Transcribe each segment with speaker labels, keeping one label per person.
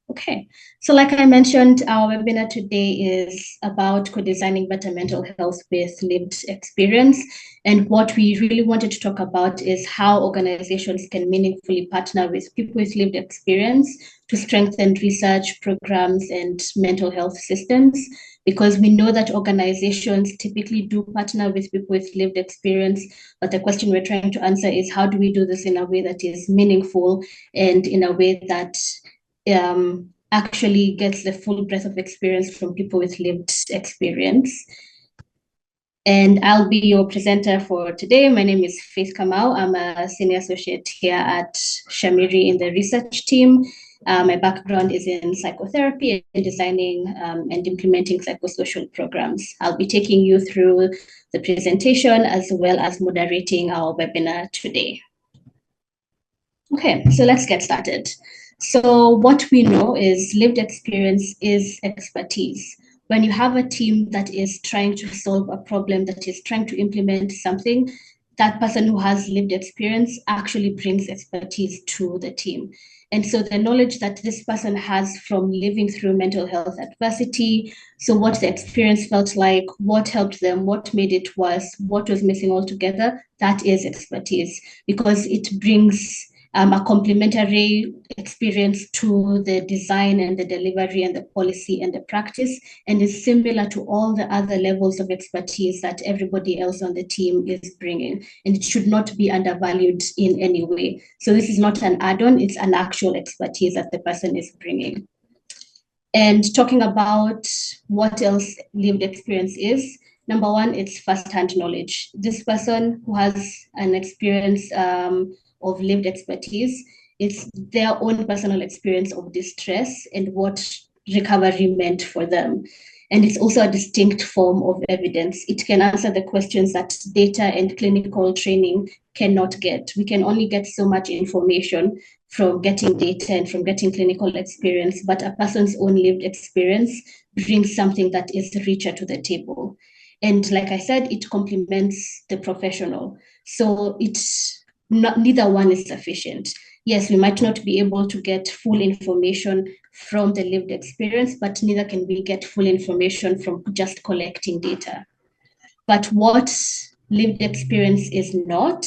Speaker 1: Okay, so like I mentioned, our webinar today is about co-designing better mental health with lived experience. And what we really wanted to talk about is how organizations can meaningfully partner with people with lived experience to strengthen research programs and mental health systems, because we know that organizations typically do partner with people with lived experience. But the question we're trying to answer is, how do we do this in a way that is meaningful and in a way that actually gets the full breadth of experience from people with lived experience. And I'll be your presenter for today. My name is Faith Kamau. I'm a senior associate here at Shamiri in the research team. My background is in psychotherapy and designing and implementing psychosocial programs. I'll be taking you through the presentation as well as moderating our webinar today. Okay, so let's get started. So what we know is lived experience is expertise. When you have a team that is trying to solve a problem, that is trying to implement something, that person who has lived experience actually brings expertise to the team. And so the knowledge that this person has from living through mental health adversity, so what the experience felt like, what helped them, what made it worse, what was missing altogether, that is expertise, because it brings a complementary experience to the design and the delivery and the policy and the practice, and is similar to all the other levels of expertise that everybody else on the team is bringing. And it should not be undervalued in any way. So this is not an add-on, it's an actual expertise that the person is bringing. And talking about what else lived experience is, number one, it's first-hand knowledge. This person who has an experience of lived expertise, it's their own personal experience of distress and what recovery meant for them. And it's also a distinct form of evidence. It can answer the questions that data and clinical training cannot get. We can only get so much information from getting data and from getting clinical experience, but a person's own lived experience brings something that is richer to the table. And like I said, it complements the professional. So neither one is sufficient. Yes, we might not be able to get full information from the lived experience, but neither can we get full information from just collecting data. But what lived experience is not,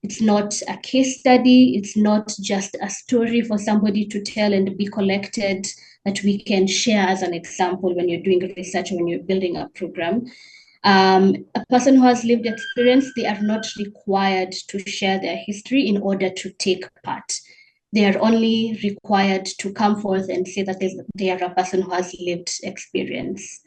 Speaker 1: it's not a case study, it's not just a story for somebody to tell and be collected that we can share as an example when you're doing research, when you're building a program. A person who has lived experience, they are not required to share their history in order to take part. They are only required to come forth and say that they are a person who has lived experience.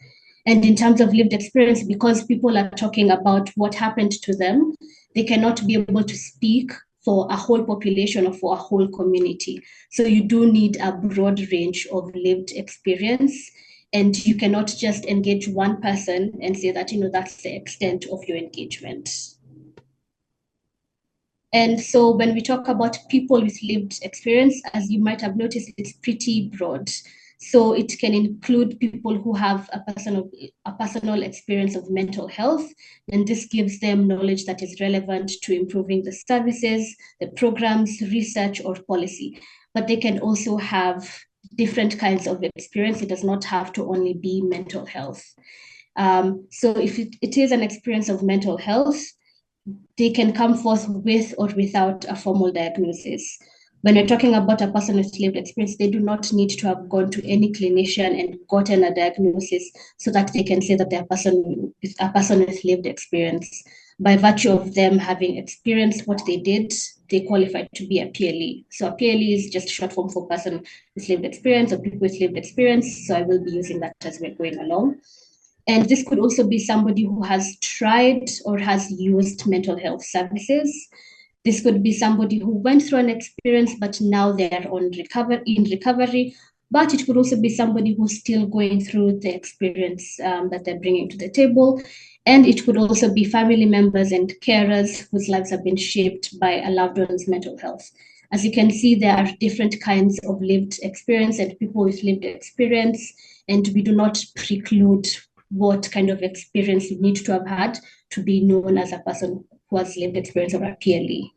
Speaker 1: And in terms of lived experience, because people are talking about what happened to them, they cannot be able to speak for a whole population or for a whole community. So you do need a broad range of lived experience. And you cannot just engage one person and say that, that's the extent of your engagement. And so when we talk about people with lived experience, as you might have noticed, it's pretty broad. So it can include people who have a personal experience of mental health, and this gives them knowledge that is relevant to improving the services, the programs, research, or policy. But they can also have different kinds of experience. It does not have to only be mental health. So if it is an experience of mental health, they can come forth with or without a formal diagnosis. When we're talking about a person with lived experience, they do not need to have gone to any clinician and gotten a diagnosis so that they can say that they're a person with lived experience. By virtue of them having experienced what they did, they qualify to be a PLE. So a PLE is just short form for person with lived experience or people with lived experience. So I will be using that as we're going along. And this could also be somebody who has tried or has used mental health services. This could be somebody who went through an experience, but now they're in recovery. But it could also be somebody who's still going through the experience that they're bringing to the table. And it could also be family members and carers whose lives have been shaped by a loved one's mental health. As you can see, there are different kinds of lived experience and people with lived experience, and we do not preclude what kind of experience you need to have had to be known as a person who has lived experience of a PLE.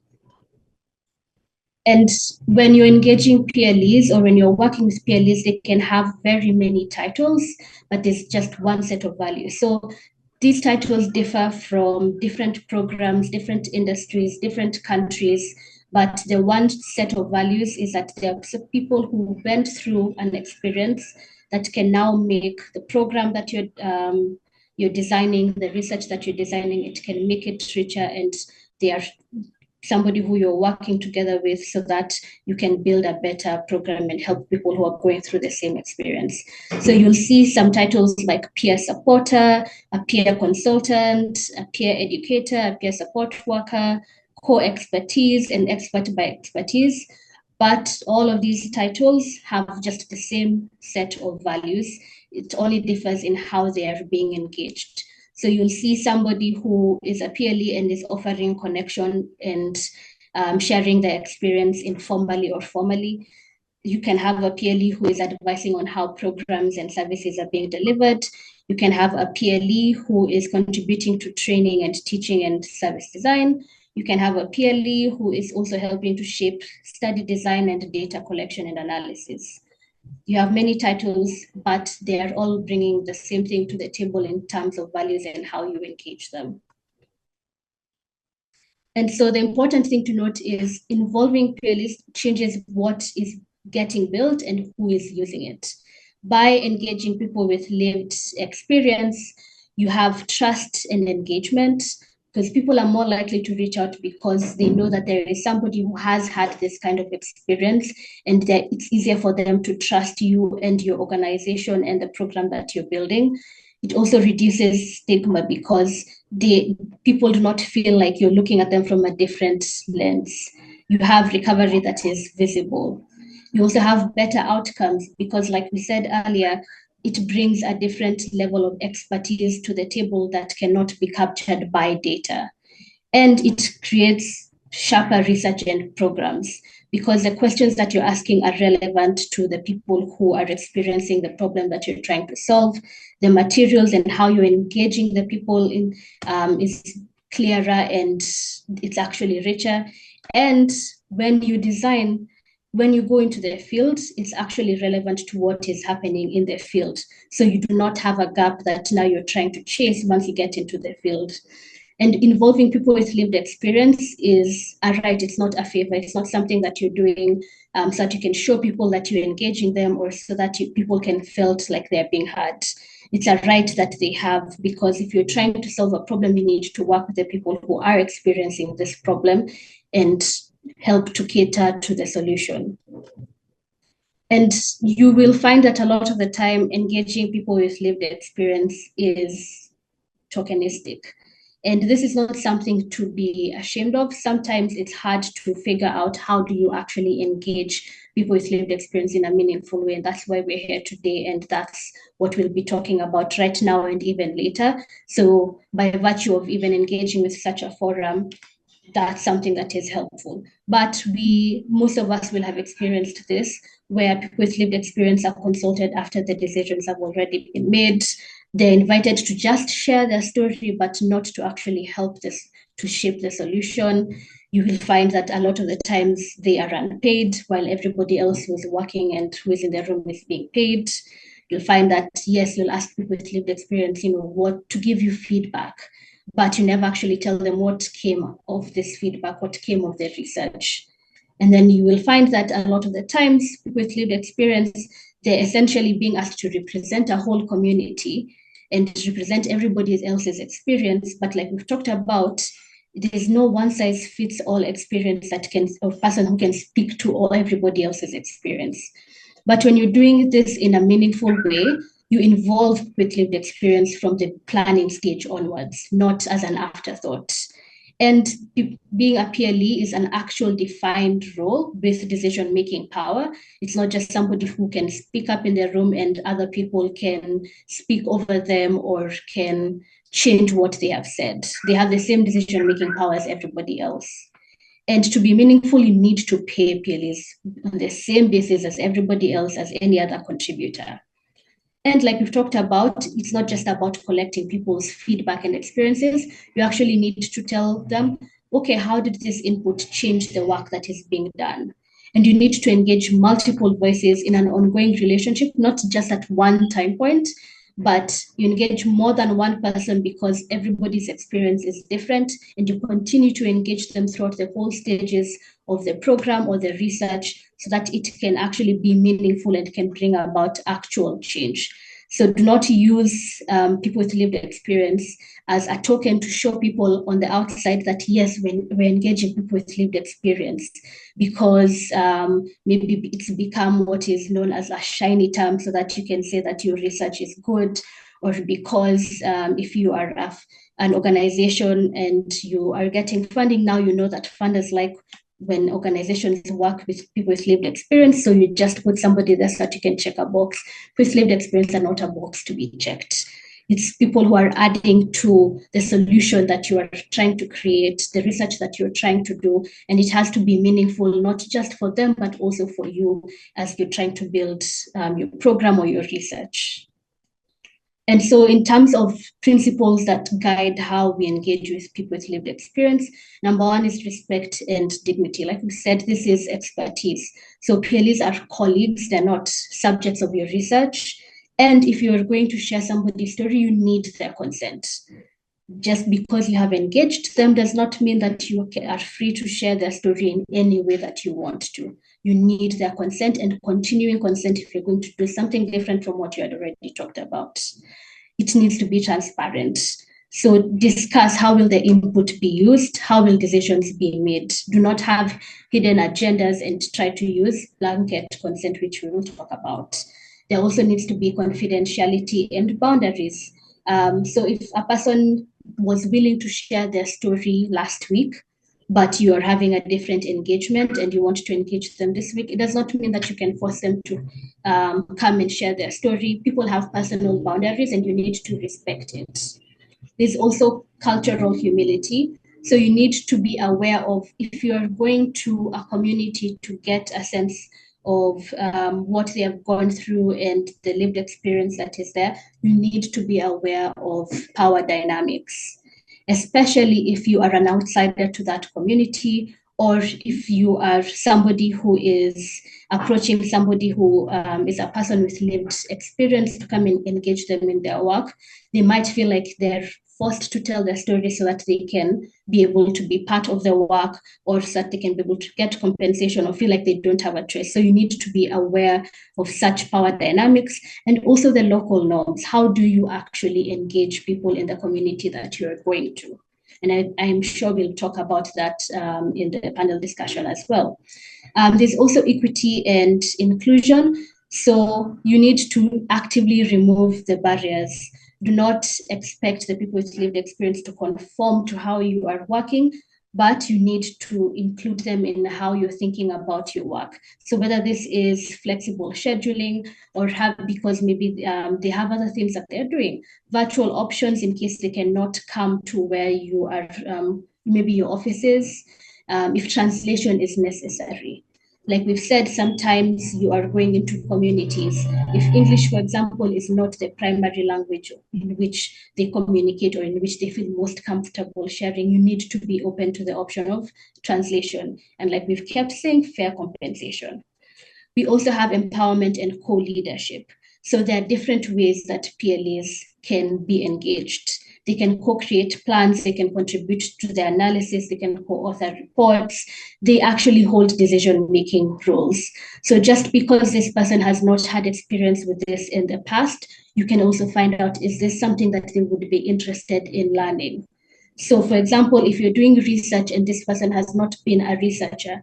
Speaker 1: And when you're engaging PLEs or when you're working with PLEs, they can have very many titles, but there's just one set of values. So these titles differ from different programs, different industries, different countries, but the one set of values is that there are people who went through an experience that can now make the program that you're designing, the research that you're designing, it can make it richer, and they are somebody who you're working together with so that you can build a better program and help people who are going through the same experience. So you'll see some titles like peer supporter, a peer consultant, a peer educator, a peer support worker, core expertise, and expert by expertise. But all of these titles have just the same set of values. It only differs in how they are being engaged. So you'll see somebody who is a PLE and is offering connection and sharing their experience informally or formally. You can have a PLE who is advising on how programs and services are being delivered. You can have a PLE who is contributing to training and teaching and service design. You can have a PLE who is also helping to shape study design and data collection and analysis. You have many titles, but they are all bringing the same thing to the table in terms of values and how you engage them. And so the important thing to note is involving PLEs changes what is getting built and who is using it. By engaging people with lived experience, you have trust and engagement, because people are more likely to reach out because they know that there is somebody who has had this kind of experience, and that it's easier for them to trust you and your organization and the program that you're building. It also reduces stigma because people do not feel like you're looking at them from a different lens. You have recovery that is visible. You also have better outcomes because, like we said earlier, it brings a different level of expertise to the table that cannot be captured by data. And it creates sharper research and programs because the questions that you're asking are relevant to the people who are experiencing the problem that you're trying to solve. The materials and how you're engaging the people in is clearer and it's actually richer. And when you design, when you go into the field, it's actually relevant to what is happening in the field. So you do not have a gap that now you're trying to chase once you get into the field. And involving people with lived experience is a right. It's not a favor. It's not something that you're doing so that you can show people that you're engaging them or so that people can feel like they're being heard. It's a right that they have, because if you're trying to solve a problem, you need to work with the people who are experiencing this problem and help to cater to the solution. And you will find that a lot of the time, engaging people with lived experience is tokenistic. And this is not something to be ashamed of. Sometimes it's hard to figure out how do you actually engage people with lived experience in a meaningful way. And that's why we're here today. And that's what we'll be talking about right now and even later. So by virtue of even engaging with such a forum, that's something that is helpful. But most of us will have experienced this, where people with lived experience are consulted after the decisions have already been made. They're invited to just share their story, but not to actually help this to shape the solution. You will find that a lot of the times they are unpaid while everybody else who is working and who is in the room is being paid. You'll find that, yes, you'll ask people with lived experience, what to give you feedback, but you never actually tell them what came of this feedback, what came of their research. And then you will find that a lot of the times with lived experience, they're essentially being asked to represent a whole community and represent everybody else's experience. But like we've talked about, there's no one size fits all experience that can, or person who can speak to everybody else's experience. But when you're doing this in a meaningful way, you involve with lived experience from the planning stage onwards, not as an afterthought. And being a PLE is an actual defined role with decision-making power. It's not just somebody who can speak up in their room and other people can speak over them or can change what they have said. They have the same decision-making power as everybody else. And to be meaningful, you need to pay PLEs on the same basis as everybody else, as any other contributor. And like we've talked about, it's not just about collecting people's feedback and experiences. You actually need to tell them okay, how did this input change the work that is being done? And you need to engage multiple voices in an ongoing relationship, not just at one time point, but you engage more than one person because everybody's experience is different, and you continue to engage them throughout the whole stages of the program or the research so that it can actually be meaningful and can bring about actual change. So do not use people with lived experience as a token to show people on the outside that, yes, we're engaging people with lived experience, because maybe it's become what is known as a shiny term so that you can say that your research is good, or because if you are an organization and you are getting funding now, you know that funders like when organizations work with people with lived experience, so you just put somebody there so that you can check a box. With lived experience and not a box to be checked. It's people who are adding to the solution that you are trying to create, the research that you're trying to do, and it has to be meaningful, not just for them, but also for you as you're trying to build your program or your research. And so in terms of principles that guide how we engage with people with lived experience, number one is respect and dignity. Like we said, this is expertise. So PLEs are colleagues, they're not subjects of your research. And if you're going to share somebody's story, you need their consent. Just because you have engaged them does not mean that you are free to share their story in any way that you want to. You need their consent and continuing consent if you're going to do something different from what you had already talked about. It needs to be transparent. So discuss how will the input be used, how will decisions be made. Do not have hidden agendas and try to use blanket consent, which we will talk about. There also needs to be confidentiality and boundaries. So if a person was willing to share their story last week, but you are having a different engagement and you want to engage them this week, it does not mean that you can force them to come and share their story. People have personal boundaries and you need to respect it. There's also cultural humility. So you need to be aware of, if you're going to a community to get a sense of what they have gone through and the lived experience that is there, you need to be aware of power dynamics, especially if you are an outsider to that community, or if you are somebody who is approaching somebody who is a person with lived experience to come and engage them in their work. They might feel like they're forced to tell their story so that they can be able to be part of the work, or so that they can be able to get compensation or feel like they don't have a choice. So you need to be aware of such power dynamics, and also the local norms. How do you actually engage people in the community that you're going to? And I'm sure we'll talk about that in the panel discussion as well. There's also equity and inclusion. So you need to actively remove the barriers. Do not expect the people with lived experience to conform to how you are working, but you need to include them in how you're thinking about your work. So whether this is flexible scheduling, or because maybe they have other things that they're doing, virtual options in case they cannot come to where you are, maybe your office is, if translation is necessary. Like we've said, sometimes you are going into communities. If English, for example, is not the primary language in which they communicate or in which they feel most comfortable sharing, you need to be open to the option of translation. And like we've kept saying, fair compensation. We also have empowerment and co-leadership. So there are different ways that PLEs can be engaged. They can co-create plans, they can contribute to the analysis, they can co-author reports, they actually hold decision-making roles. So just because this person has not had experience with this in the past, you can also find out, is this something that they would be interested in learning? So for example, if you're doing research and this person has not been a researcher,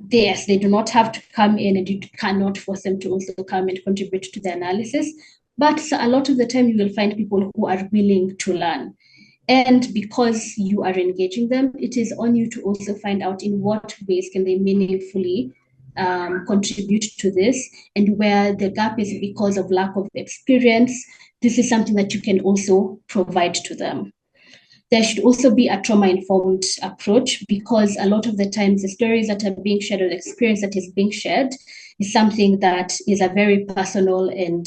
Speaker 1: yes, they do not have to come in, and you cannot force them to also come and contribute to the analysis. But a lot of the time, you will find people who are willing to learn. And because you are engaging them, it is on you to also find out in what ways can they meaningfully contribute to this, and where the gap is because of lack of experience. This is something that you can also provide to them. There should also be a trauma-informed approach, because a lot of the times the stories that are being shared, or the experience that is being shared, is something that is a very personal and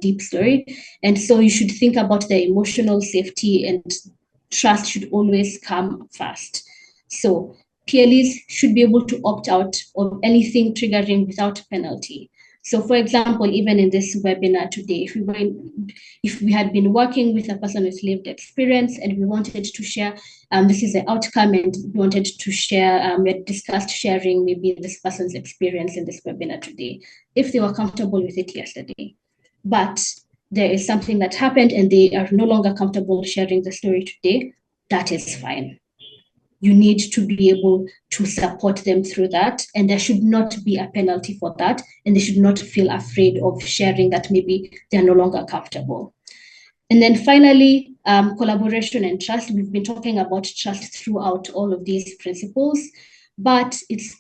Speaker 1: deep story. And so you should think about the emotional safety, and trust should always come first. So PLEs should be able to opt out of anything triggering without penalty. So for example, even in this webinar today, if we had been working with a person with lived experience and we wanted to share, this is the outcome, and we wanted to share, we had discussed sharing maybe this person's experience in this webinar today, if they were comfortable with it yesterday. But there is something that happened and they are no longer comfortable sharing the story today, that is fine. You need to be able to support them through that, and there should not be a penalty for that, and they should not feel afraid of sharing that maybe they're no longer comfortable. And then finally, collaboration and trust. We've been talking about trust throughout all of these principles, but it's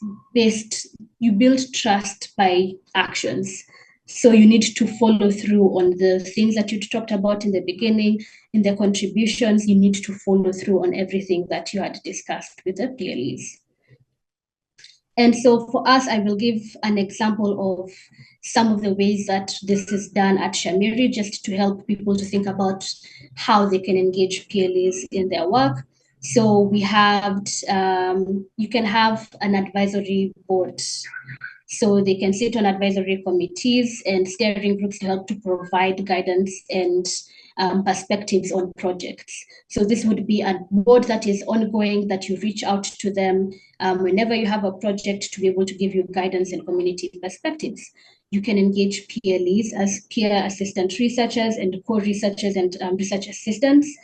Speaker 1: you build trust by actions. So you need to follow through on the things that you talked about in the beginning, in the contributions. You need to follow through on everything that you had discussed with the PLEs. And so for us, I will give an example of some of the ways that this is done at Shamiri, just to help people to think about how they can engage PLEs in their work. So we have, you can have an advisory board. So they can sit on advisory committees and steering groups to help to provide guidance and perspectives on projects. So this would be a board that is ongoing, that you reach out to them whenever you have a project, to be able to give you guidance and community perspectives. You can engage PLEs as peer assistant researchers and co-researchers and research assistants,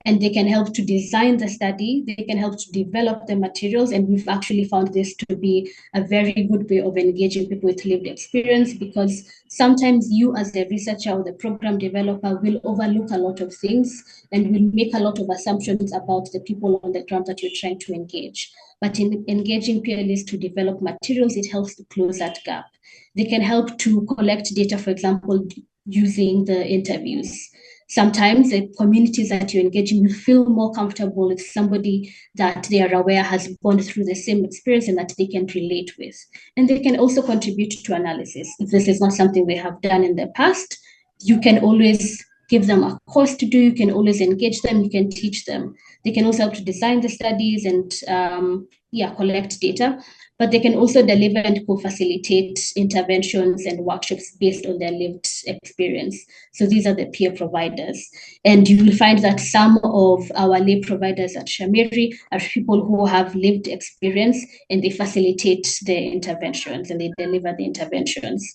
Speaker 1: and they can help to design the study, they can help to develop the materials, and we've actually found this to be a very good way of engaging people with lived experience, because sometimes you as the researcher or the program developer will overlook a lot of things and will make a lot of assumptions about the people on the ground that you're trying to engage. But in engaging PLEs to develop materials, it helps to close that gap. They can help to collect data, for example, using the interviews. Sometimes the communities that you're engaging will feel more comfortable with somebody that they are aware has gone through the same experience and that they can relate with. And they can also contribute to analysis. If this is not something they have done in the past, you can always give them a course to do, you can always engage them, you can teach them. They can also help to design the studies and collect data, but they can also deliver and co-facilitate interventions and workshops based on their lived experience. So these are the peer providers. And you will find that some of our lay providers at Shamiri are people who have lived experience, and they facilitate the interventions and they deliver the interventions.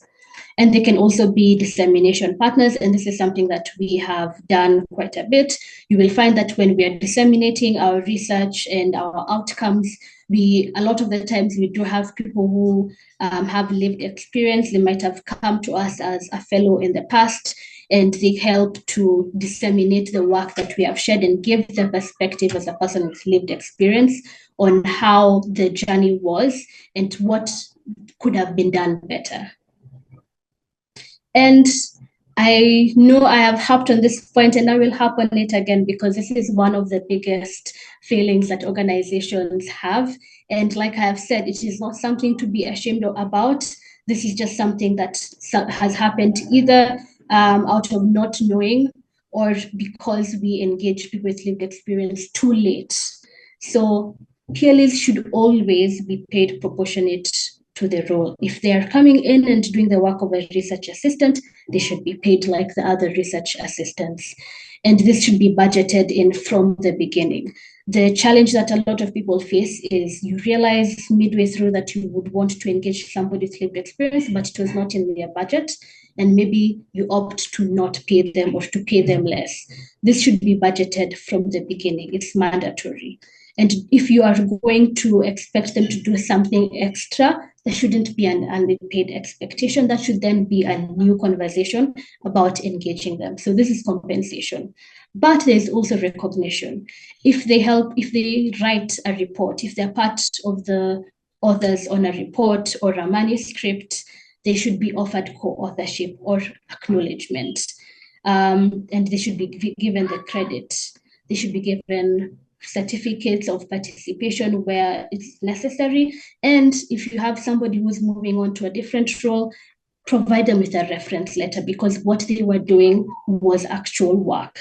Speaker 1: And they can also be dissemination partners. And this is something that we have done quite a bit. You will find that when we are disseminating our research and our outcomes, a lot of the times we do have people who have lived experience. They might have come to us as a fellow in the past, and they help to disseminate the work that we have shared and give the perspective as a person with lived experience on how the journey was and what could have been done better. And I know I have harped on this point, and I will harp on it again, because this is one of the biggest failings that organizations have. And like I have said, it is not something to be ashamed about. This is just something that has happened either out of not knowing, or because we engage people with lived experience too late. So PLEs should always be paid proportionate to the role. If they are coming in and doing the work of a research assistant, they should be paid like the other research assistants. And this should be budgeted in from the beginning. The challenge that a lot of people face is you realize midway through that you would want to engage somebody with lived experience, but it was not in their budget. And maybe you opt to not pay them or to pay them less. This should be budgeted from the beginning. It's mandatory. And if you are going to expect them to do something extra, there shouldn't be an unpaid expectation. That should then be a new conversation about engaging them. So this is compensation. But there's also recognition. If they write a report, if they're part of the authors on a report or a manuscript, they should be offered co-authorship or acknowledgement. And they should be given the credit. They should be given certificates of participation where it's necessary. And if you have somebody who's moving on to a different role, provide them with a reference letter, because what they were doing was actual work.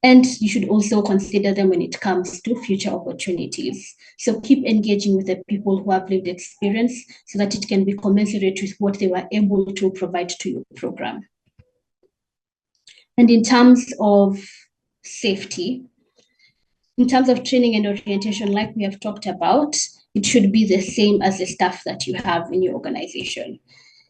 Speaker 1: And you should also consider them when it comes to future opportunities. So keep engaging with the people who have lived experience so that it can be commensurate with what they were able to provide to your program. And in terms of safety, in terms of training and orientation, like we have talked about, it should be the same as the staff that you have in your organization.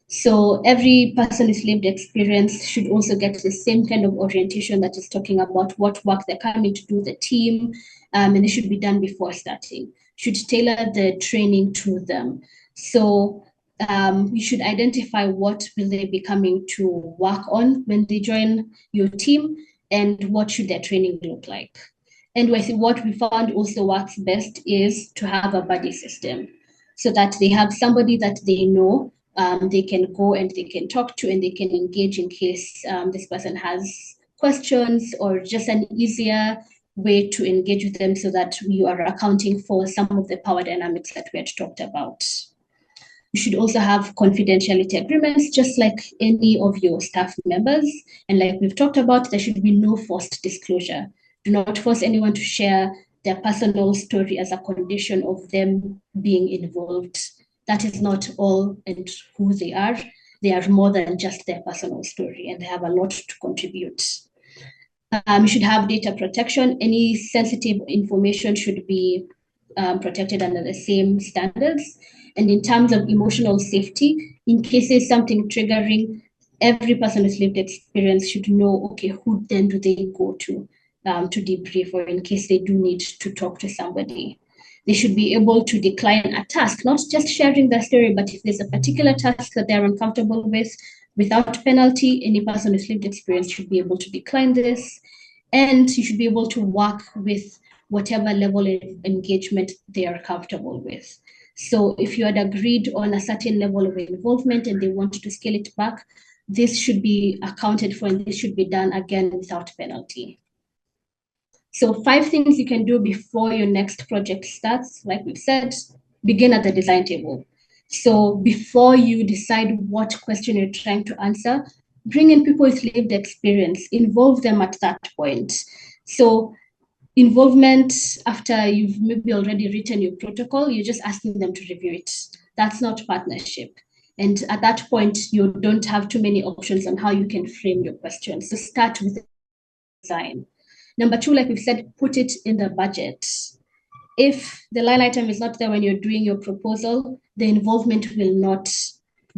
Speaker 1: So every person with lived experience should also get the same kind of orientation that is talking about what work they're coming to do, the team, and it should be done before starting. Should tailor the training to them. So you should identify what will they be coming to work on when they join your team and what should their training look like. And what we found also works best is to have a buddy system so that they have somebody that they know they can go and they can talk to and they can engage in case this person has questions or just an easier way to engage with them so that you are accounting for some of the power dynamics that we had talked about. You should also have confidentiality agreements, just like any of your staff members. And like we've talked about, there should be no forced disclosure. Do not force anyone to share their personal story as a condition of them being involved. That is not all and who they are. They are more than just their personal story, and they have a lot to contribute. You should have data protection. Any sensitive information should be protected under the same standards. And in terms of emotional safety, in cases something triggering, every person with lived experience should know, okay, who then do they go to debrief, or in case they do need to talk to somebody. They should be able to decline a task, not just sharing their story, but if there's a particular task that they're uncomfortable with, without penalty, any person with lived experience should be able to decline this. And you should be able to work with whatever level of engagement they are comfortable with. So if you had agreed on a certain level of involvement and they wanted to scale it back, this should be accounted for and this should be done again without penalty. So 5 things you can do before your next project starts. Like we've said, begin at the design table. So before you decide what question you're trying to answer, bring in people with lived experience, involve them at that point. So involvement after you've maybe already written your protocol, you're just asking them to review it. That's not partnership. And at that point, you don't have too many options on how you can frame your questions. So start with design. Number 2, like we've said, put it in the budget. If the line item is not there when you're doing your proposal, the involvement will not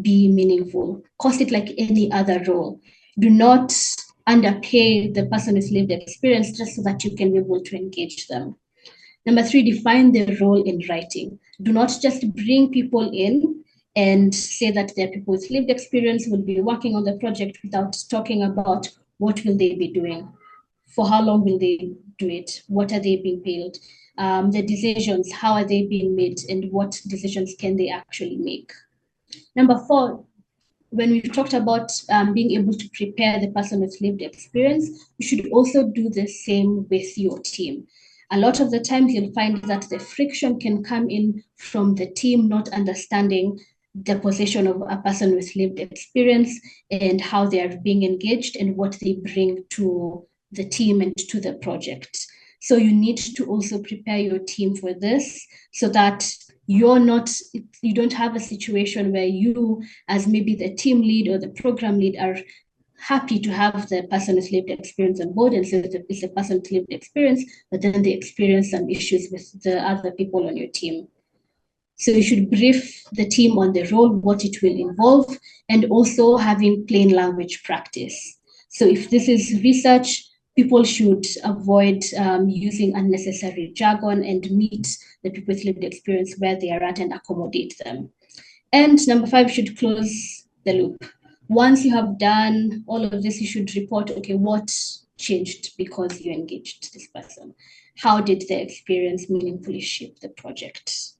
Speaker 1: be meaningful. Cost it like any other role. Do not underpay the person with lived experience just so that you can be able to engage them. Number 3, define the role in writing. Do not just bring people in and say that they're people with lived experience will be working on the project without talking about what will they be doing. For how long will they do it? What are they being paid? The decisions, how are they being made, and what decisions can they actually make? Number 4, when we've talked about being able to prepare the person with lived experience, you should also do the same with your team. A lot of the times you'll find that the friction can come in from the team not understanding the position of a person with lived experience and how they are being engaged and what they bring to the team and to the project. So you need to also prepare your team for this so that you don't have a situation where you, as maybe the team lead or the program lead, are happy to have the person with lived experience on board, and so it's a person with lived experience, but then they experience some issues with the other people on your team. So you should brief the team on the role, what it will involve, and also having plain language practice. So if this is research, people should avoid using unnecessary jargon and meet the people with lived experience where they are at and accommodate them. And number 5, you should close the loop. Once you have done all of this, you should report, okay, what changed because you engaged this person? How did the experience meaningfully shape the project?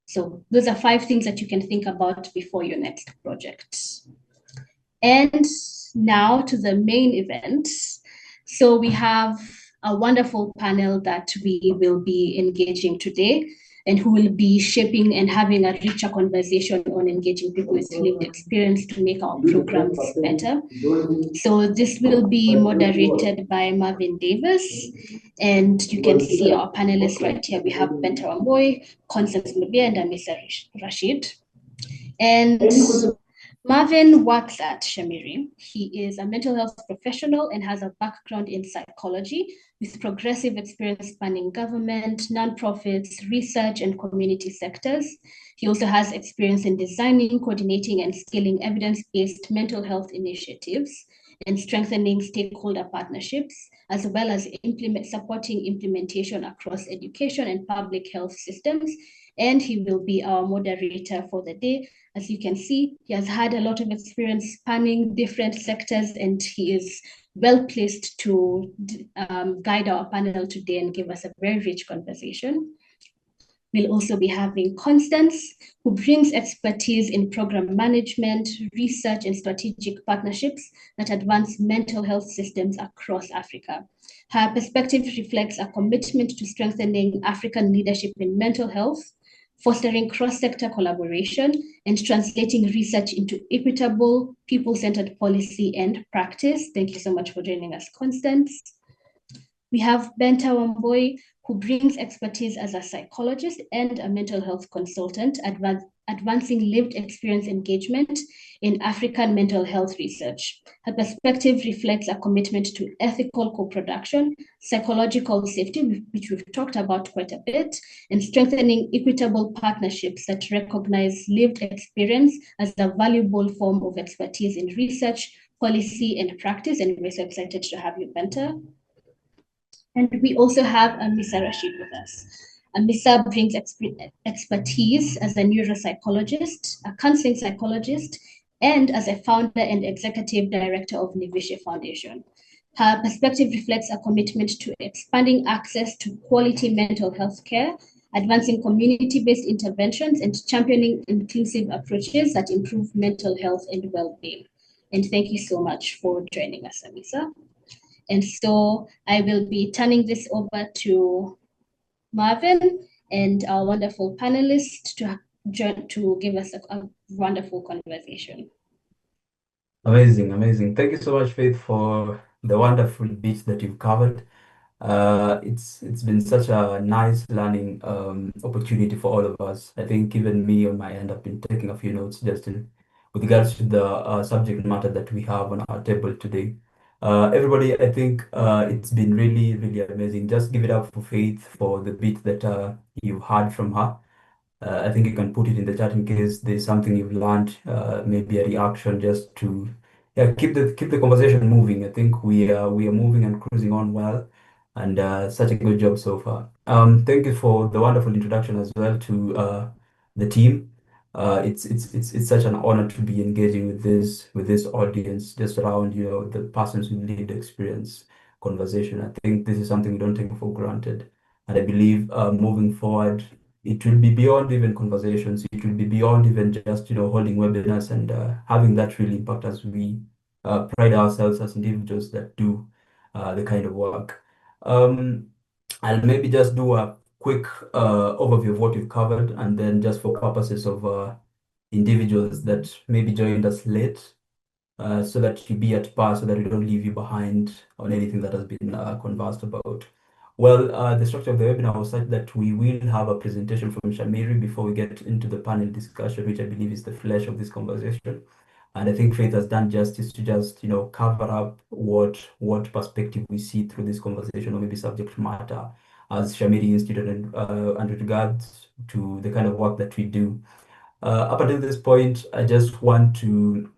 Speaker 1: So those are 5 things that you can think about before your next project. And now to the main event. So we have a wonderful panel that we will be engaging today. and who will be shaping and having a richer conversation on engaging people with lived experience to make our programs better. So this will be moderated by Marvin Davis, and you can see our panelists right here. We have Benta Wamboy, Constance Mubia, and Amisa Rashid. And Marvin works at Shamiri. He is a mental health professional and has a background in psychology with progressive experience spanning government, nonprofits, research, and community sectors. He also has experience in designing, coordinating, and scaling evidence-based mental health initiatives and strengthening stakeholder partnerships, as well as supporting implementation across education and public health systems. And he will be our moderator for the day. As you can see, he has had a lot of experience spanning different sectors, and he is well placed to guide our panel today and give us a very rich conversation. We'll also be having Constance, who brings expertise in program management, research, and strategic partnerships that advance mental health systems across Africa. Her perspective reflects a commitment to strengthening African leadership in mental health, fostering cross-sector collaboration, and translating research into equitable, people-centered policy and practice. Thank you so much for joining us, Constance. We have Benta Wamboy, who brings expertise as a psychologist and a mental health consultant, advancing lived experience engagement in African mental health research. Her perspective reflects a commitment to ethical co-production, psychological safety, which we've talked about quite a bit, and strengthening equitable partnerships that recognize lived experience as a valuable form of expertise in research, policy, and practice. And we're so excited to have you, Benta. And we also have Amisa Rashid with us. Amisa brings expertise as a neuropsychologist, a counseling psychologist, and as a founder and executive director of Nivishe Foundation. Her perspective reflects a commitment to expanding access to quality mental health care, advancing community-based interventions, and championing inclusive approaches that improve mental health and well-being. And thank you so much for joining us, Amisa. And so I will be turning this over to Marvin and our wonderful panelists to give us a wonderful conversation.
Speaker 2: Amazing, amazing. Thank you so much, Faith, for the wonderful bits that you've covered. It's been such a nice learning opportunity for all of us. I think even me on my end, I've been taking a few notes just with regards to the subject matter that we have on our table today. Everybody, I think it's been really, really amazing. Just give it up for Faith for the bit that you heard from her. I think you can put it in the chat in case there's something you've learned, maybe a reaction, just to keep the conversation moving. I think we are moving and cruising on well, and such a good job so far. Thank you for the wonderful introduction as well to the team. It's such an honor to be engaging with this audience just around the persons with lived experience conversation. I think this is something we don't take for granted, and I believe moving forward, it will be beyond even conversations. It will be beyond even just holding webinars and having that really impact as we pride ourselves as individuals that do the kind of work. I'll maybe just do a quick overview of what we've covered, and then just for purposes of individuals that maybe joined us late, so that you be at par, so that we don't leave you behind on anything that has been conversed about. Well, the structure of the webinar was such that we will have a presentation from Shamiri before we get into the panel discussion, which I believe is the flesh of this conversation. And I think Faith has done justice to just, cover up what perspective we see through this conversation, or maybe subject matter, as Shamiri instituted, and with regards to the kind of work that we do. Up until this point, I just want to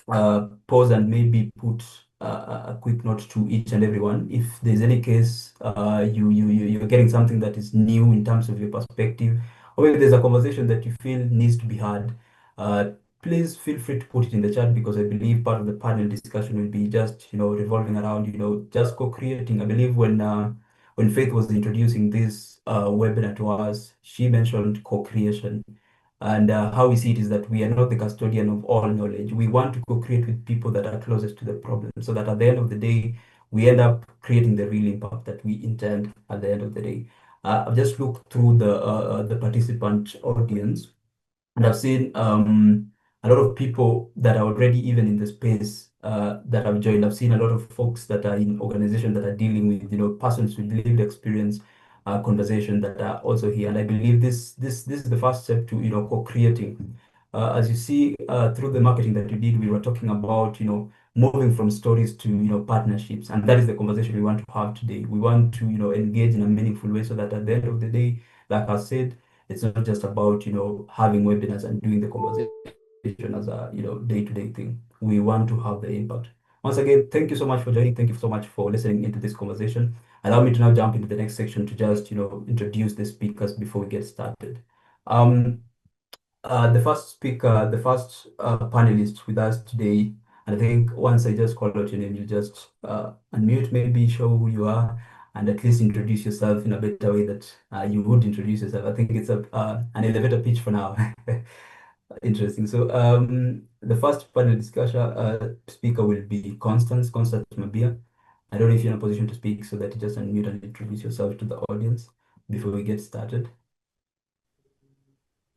Speaker 2: pause and maybe put a quick note to each and everyone. If there's any case you're getting something that is new in terms of your perspective, or if there's a conversation that you feel needs to be had, please feel free to put it in the chat, because I believe part of the panel discussion will be just revolving around just co-creating. I believe when Faith was introducing this webinar to us, she mentioned co-creation. And how we see it is that we are not the custodian of all knowledge. We want to co-create with people that are closest to the problem, so that at the end of the day, we end up creating the real impact that we intend at the end of the day. I've just looked through the participant audience, and I've seen a lot of people that are already even in the space that have joined. I've seen a lot of folks that are in organizations that are dealing with, persons with lived experience conversation that are also here. And I believe this is the first step to, co-creating. As you see, through the marketing that you did, we were talking about, moving from stories to, partnerships. And that is the conversation we want to have today. We want to, engage in a meaningful way so that at the end of the day, like I said, it's not just about, having webinars and doing the conversation as a, day-to-day thing. We want to have the impact. Once again, thank you so much for joining. Thank you so much for listening into this conversation. Allow me to now jump into the next section to just, introduce the speakers before we get started. Um, the first speaker, the first panelist with us today, and I think once I just call out your name, you just unmute, maybe show who you are, and at least introduce yourself in a better way that you would introduce yourself. I think it's an elevator pitch for now. Interesting. So the first panel discussion speaker will be Constance Mabia. I don't know if you're in a position to speak, so that you just unmute and introduce yourself to the audience before we get started.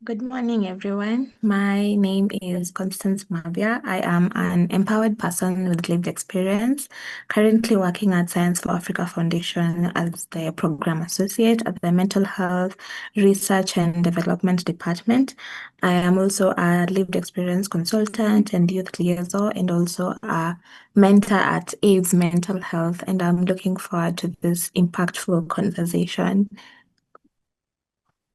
Speaker 3: Good morning, everyone. My name is Constance Mabia. I am an empowered person with lived experience, currently working at Science for Africa Foundation as the program associate at the Mental Health Research and Development Department. I am also a lived experience consultant and youth liaison, and also a mentor at AIDS Mental Health. And I'm looking forward to this impactful conversation.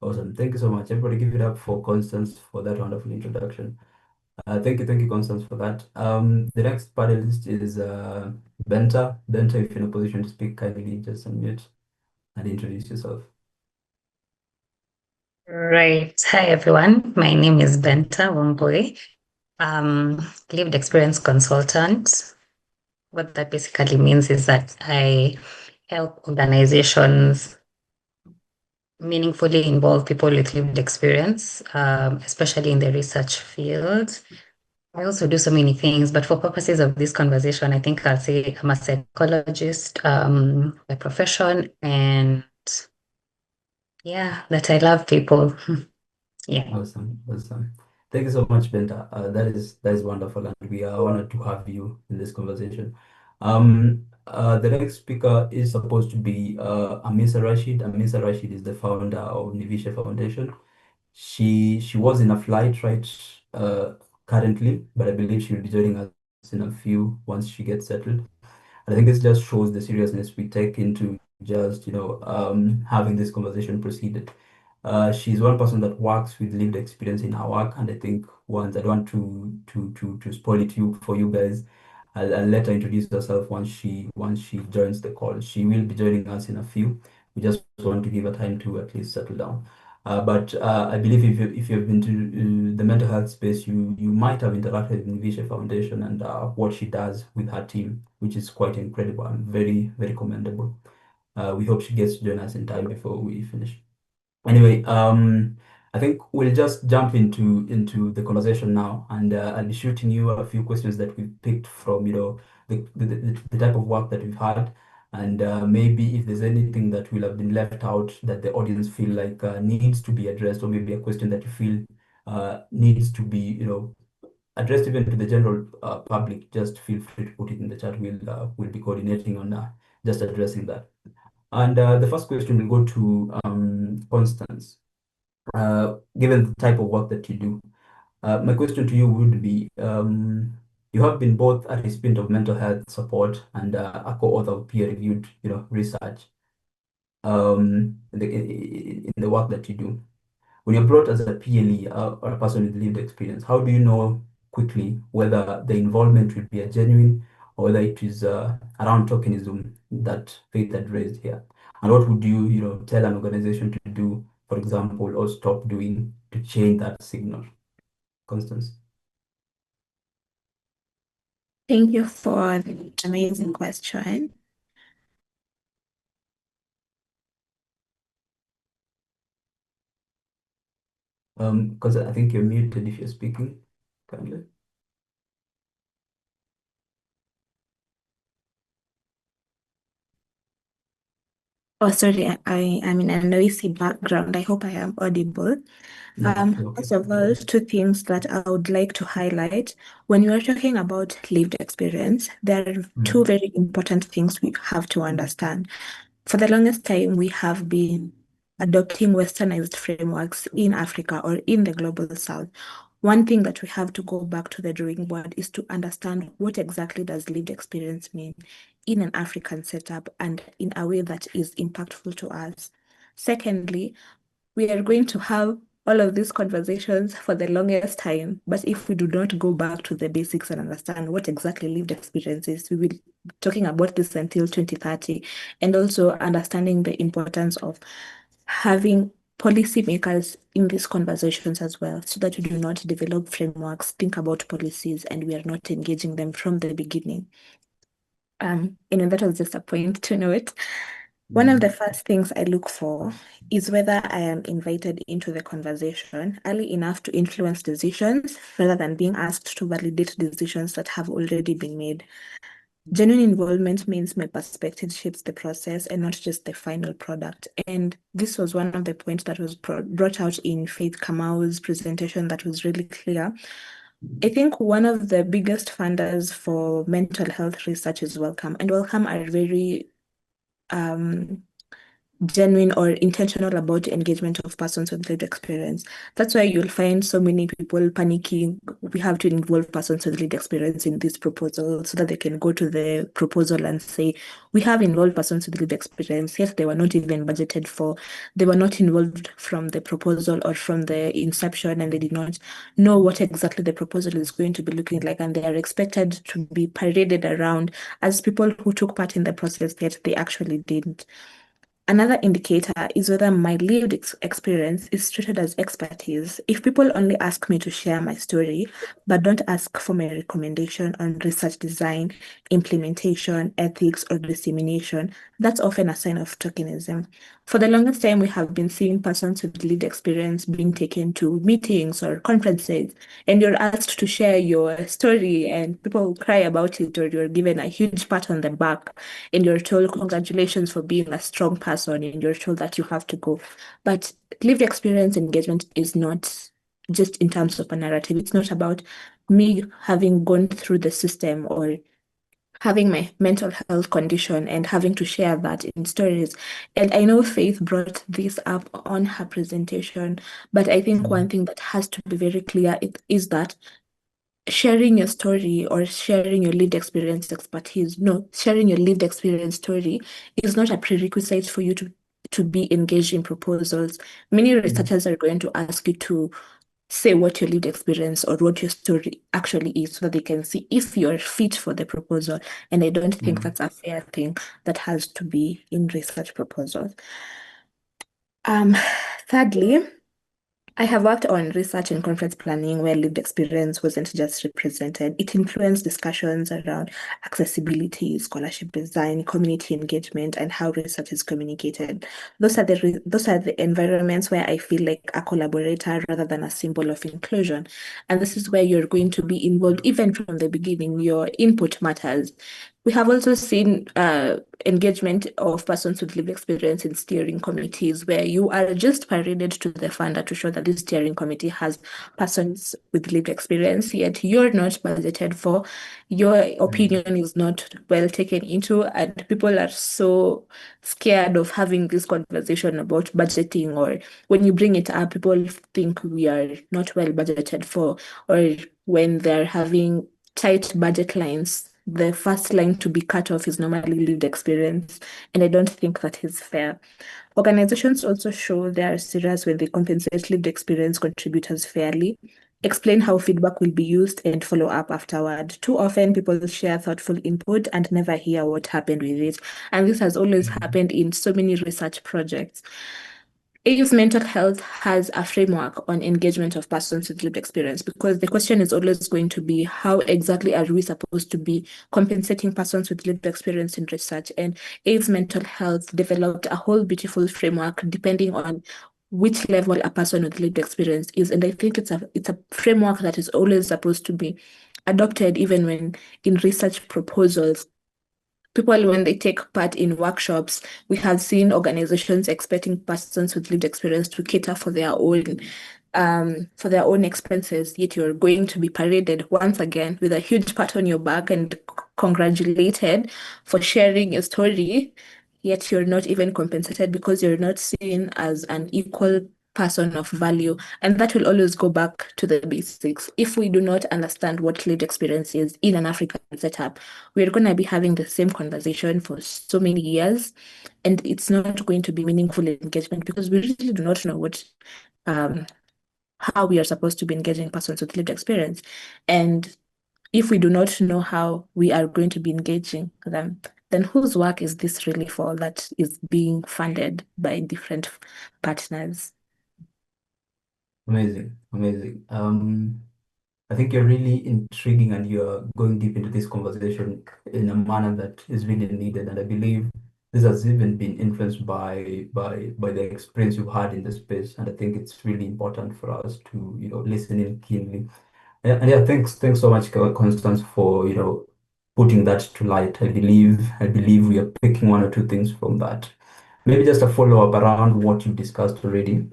Speaker 2: Awesome. Thank you so much. Everybody give it up for Constance for that wonderful introduction. Thank you, Constance, for that. The next panelist is Benta. Benta, if you're in a position to speak, kindly just unmute and introduce yourself.
Speaker 4: Right. Hi, everyone. My name is Benta Wongwe. Lived experience consultant. What that basically means is that I help organizations meaningfully involve people with lived experience, especially in the research field. I also do so many things, but for purposes of this conversation, I think I'll say I'm a psychologist by profession, and yeah, that I love people. Yeah.
Speaker 2: Awesome. Thank you so much, Benta. That is wonderful, and we are honored to have you in this conversation. The next speaker is supposed to be Amisa Rashid. Amisa Rashid is the founder of Nivisha Foundation. She was in a flight currently, but I believe she will be joining us in a few once she gets settled. I think this just shows the seriousness we take into just having this conversation proceeded. She's one person that works with lived experience in her work, and I think once I don't want to spoil it for you guys. I'll let her introduce herself once she joins the call. She will be joining us in a few. We just want to give her time to at least settle down. But I believe if you've been to the mental health space, you might have interacted with Nivisha Foundation and what she does with her team, which is quite incredible and very, very commendable. We hope she gets to join us in time before we finish. Anyway, I think we'll just jump into the conversation now, and I'll be shooting you a few questions that we've picked from the type of work that we've had, and maybe if there's anything that will have been left out that the audience feel like needs to be addressed, or maybe a question that you feel needs to be addressed even to the general public, just feel free to put it in the chat. We'll be coordinating on just addressing that. And the first question will go to Constance. Given the type of work that you do, my question to you would be, you have been both a recipient of mental health support and a co-author of peer-reviewed, research in the work that you do. When you're brought as a PLE or a person with lived experience, how do you know quickly whether the involvement will be a genuine or whether it is around tokenism that Faith had raised here? And what would you tell an organization to do, for example, or stop doing to change that signal? Constance.
Speaker 3: Thank you for the amazing question.
Speaker 2: Because I think you're muted if you're speaking. Kindly.
Speaker 3: Oh, sorry, I'm in a noisy background. I hope I am audible.
Speaker 2: Yeah, you're okay.
Speaker 3: First of all, two things that I would like to highlight. When you are talking about lived experience, there are two very important things we have to understand. For the longest time, we have been adopting westernized frameworks in Africa or in the global south. One thing that we have to go back to the drawing board is to understand what exactly does lived experience mean in an African setup and in a way that is impactful to us. Secondly, we are going to have all of these conversations for the longest time, but if we do not go back to the basics and understand what exactly lived experience is, we will be talking about this until 2030, and also understanding the importance of having policymakers in these conversations as well, so that we do not develop frameworks, think about policies, and we are not engaging them from the beginning. That was just a point to note. One of the first things I look for is whether I am invited into the conversation early enough to influence decisions rather than being asked to validate decisions that have already been made. Genuine involvement means my perspective shapes the process and not just the final product. And this was one of the points that was brought out in Faith Kamau's presentation that was really clear. I think one of the biggest funders for mental health research is Wellcome, and Wellcome are very genuine or intentional about engagement of persons with lived experience. That's why you'll find so many people panicking. We have to involve persons with lived experience in this proposal so that they can go to the proposal and say, we have involved persons with lived experience, yet they were not even budgeted for. They were not involved from the proposal or from the inception, and they did not know what exactly the proposal is going to be looking like, and they are expected to be paraded around as people who took part in the process, yet they actually didn't. Another indicator is whether my lived experience is treated as expertise. If people only ask me to share my story, but don't ask for my recommendation on research design, implementation, ethics, or dissemination, that's often a sign of tokenism. For the longest time, we have been seeing persons with lived experience being taken to meetings or conferences, and you're asked to share your story, and people cry about it, or you're given a huge pat on the back, and you're told, congratulations for being a strong person, and you're told that you have to go. But lived experience engagement is not just in terms of a narrative. It's not about me having gone through the system or having my mental health condition and having to share that in stories. And I know Faith brought this up on her presentation, but I think one thing that has to be very clear is that sharing your story or sharing your lived experience expertise, no, sharing your lived experience story is not a prerequisite for you to be engaged in proposals. Many researchers are going to ask you to say what your lived experience or what your story actually is so that they can see if you're fit for the proposal. And I don't think that's a fair thing that has to be in research proposals. Thirdly, I have worked on research and conference planning where lived experience wasn't just represented. It influenced discussions around accessibility, scholarship design, community engagement, and how research is communicated. Those are the environments where I feel like a collaborator rather than a symbol of inclusion. And this is where you're going to be involved even from the beginning. Your input matters. We have also seen engagement of persons with lived experience in steering committees where you are just paraded to the funder to show that this steering committee has persons with lived experience, yet you're not budgeted for, your opinion is not well taken into, and people are so scared of having this conversation about budgeting, or when you bring it up, people think we are not well budgeted for, or when they're having tight budget lines, the first line to be cut off is normally lived experience, and I don't think that is fair. Organizations also show they are serious when they compensate lived experience contributors fairly, explain how feedback will be used, and follow up afterward. Too often, people share thoughtful input and never hear what happened with it, and this has always happened in so many research projects. AU's mental health has a framework on engagement of persons with lived experience, because the question is always going to be, how exactly are we supposed to be compensating persons with lived experience in research? And AU's mental health developed a whole beautiful framework depending on which level a person with lived experience is. And I think it's a framework that is always supposed to be adopted even when in research proposals people, when they take part in workshops, we have seen organizations expecting persons with lived experience to cater for their own expenses, yet you're going to be paraded once again with a huge pat on your back and congratulated for sharing a story, yet you're not even compensated because you're not seen as an equal person of value. And that will always go back to the basics. If we do not understand what lived experience is in an African setup, we're going to be having the same conversation for so many years, and it's not going to be meaningful engagement because we really do not know what how we are supposed to be engaging persons with lived experience. And if we do not know how we are going to be engaging them, then whose work is this really for that is being funded by different partners?
Speaker 2: Amazing, amazing. I think you're really intriguing and you're going deep into this conversation in a manner that is really needed. And I believe this has even been influenced by the experience you've had in the space. And I think it's really important for us to, listen in keenly. And yeah, thanks so much, Constance, for, putting that to light. I believe we are picking one or two things from that. Maybe just a follow-up around what you discussed already.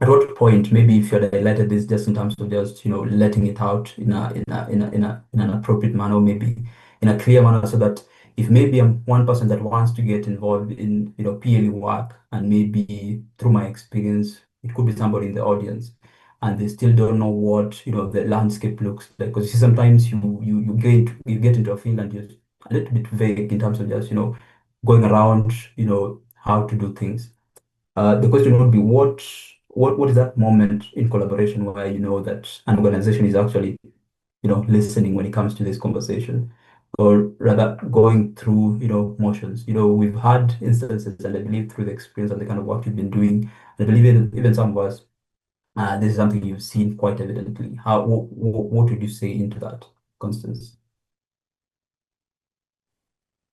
Speaker 2: At what point, maybe if you had highlighted this just in terms of just, letting it out in an appropriate manner, or maybe in a clear manner, so that if maybe I'm one person that wants to get involved in, PLE work, and maybe through my experience, it could be somebody in the audience, and they still don't know what, the landscape looks like. Because you see, sometimes you get into a field and you're a little bit vague in terms of just, going around, how to do things. The question would be what is that moment in collaboration where you know that an organization is actually, listening when it comes to this conversation, or rather going through, motions. We've had instances, and I believe through the experience and the kind of work you've been doing, I believe even some of us, this is something you've seen quite evidently. What would you say into that, Constance?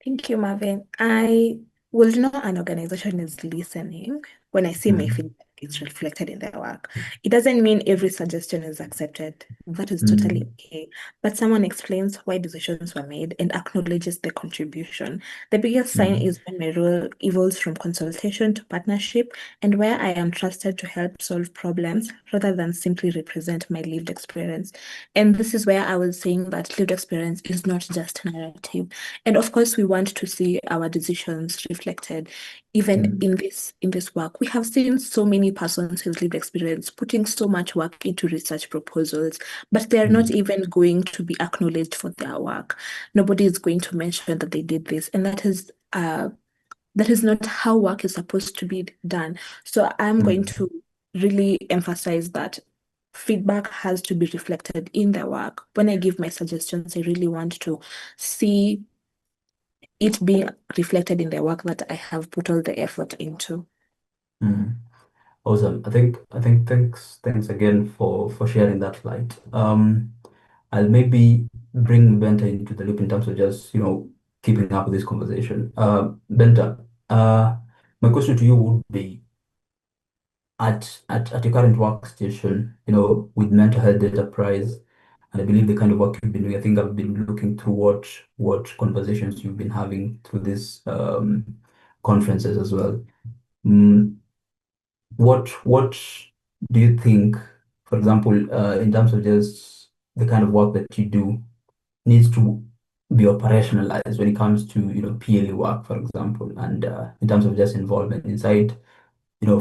Speaker 3: Thank you, Marvin. I will know an organization is listening when I see my
Speaker 2: Mm,
Speaker 3: feedback is reflected in their work. It doesn't mean every suggestion is accepted. That is totally
Speaker 2: mm,
Speaker 3: okay. But someone explains why decisions were made and acknowledges the contribution. The biggest sign
Speaker 2: mm,
Speaker 3: is when my role evolves from consultation to partnership and where I am trusted to help solve problems rather than simply represent my lived experience. And this is where I was saying that lived experience is not just narrative. And of course, we want to see our decisions reflected even
Speaker 2: mm,
Speaker 3: in this work. We have seen so many persons who've lived experience putting so much work into research proposals, but they're not
Speaker 2: mm,
Speaker 3: even going to be acknowledged for their work. Nobody is going to mention that they did this, and that is not how work is supposed to be done. So I'm going
Speaker 2: mm,
Speaker 3: to really emphasize that feedback has to be reflected in the work. When I give my suggestions, I really want to see it being reflected in the work that I have put all the effort into.
Speaker 2: mm. Awesome. I think thanks again for sharing that light. I'll maybe bring Benta into the loop in terms of just, keeping up with this conversation. Benta, my question to you would be at your current workstation, with mental health data prize, and I believe the kind of work you've been doing. I think I've been looking through what conversations you've been having through these conferences as well. Mm, what do you think, for example, in terms of just the kind of work that you do, needs to be operationalized when it comes to, PLE work, for example, and in terms of just involvement inside,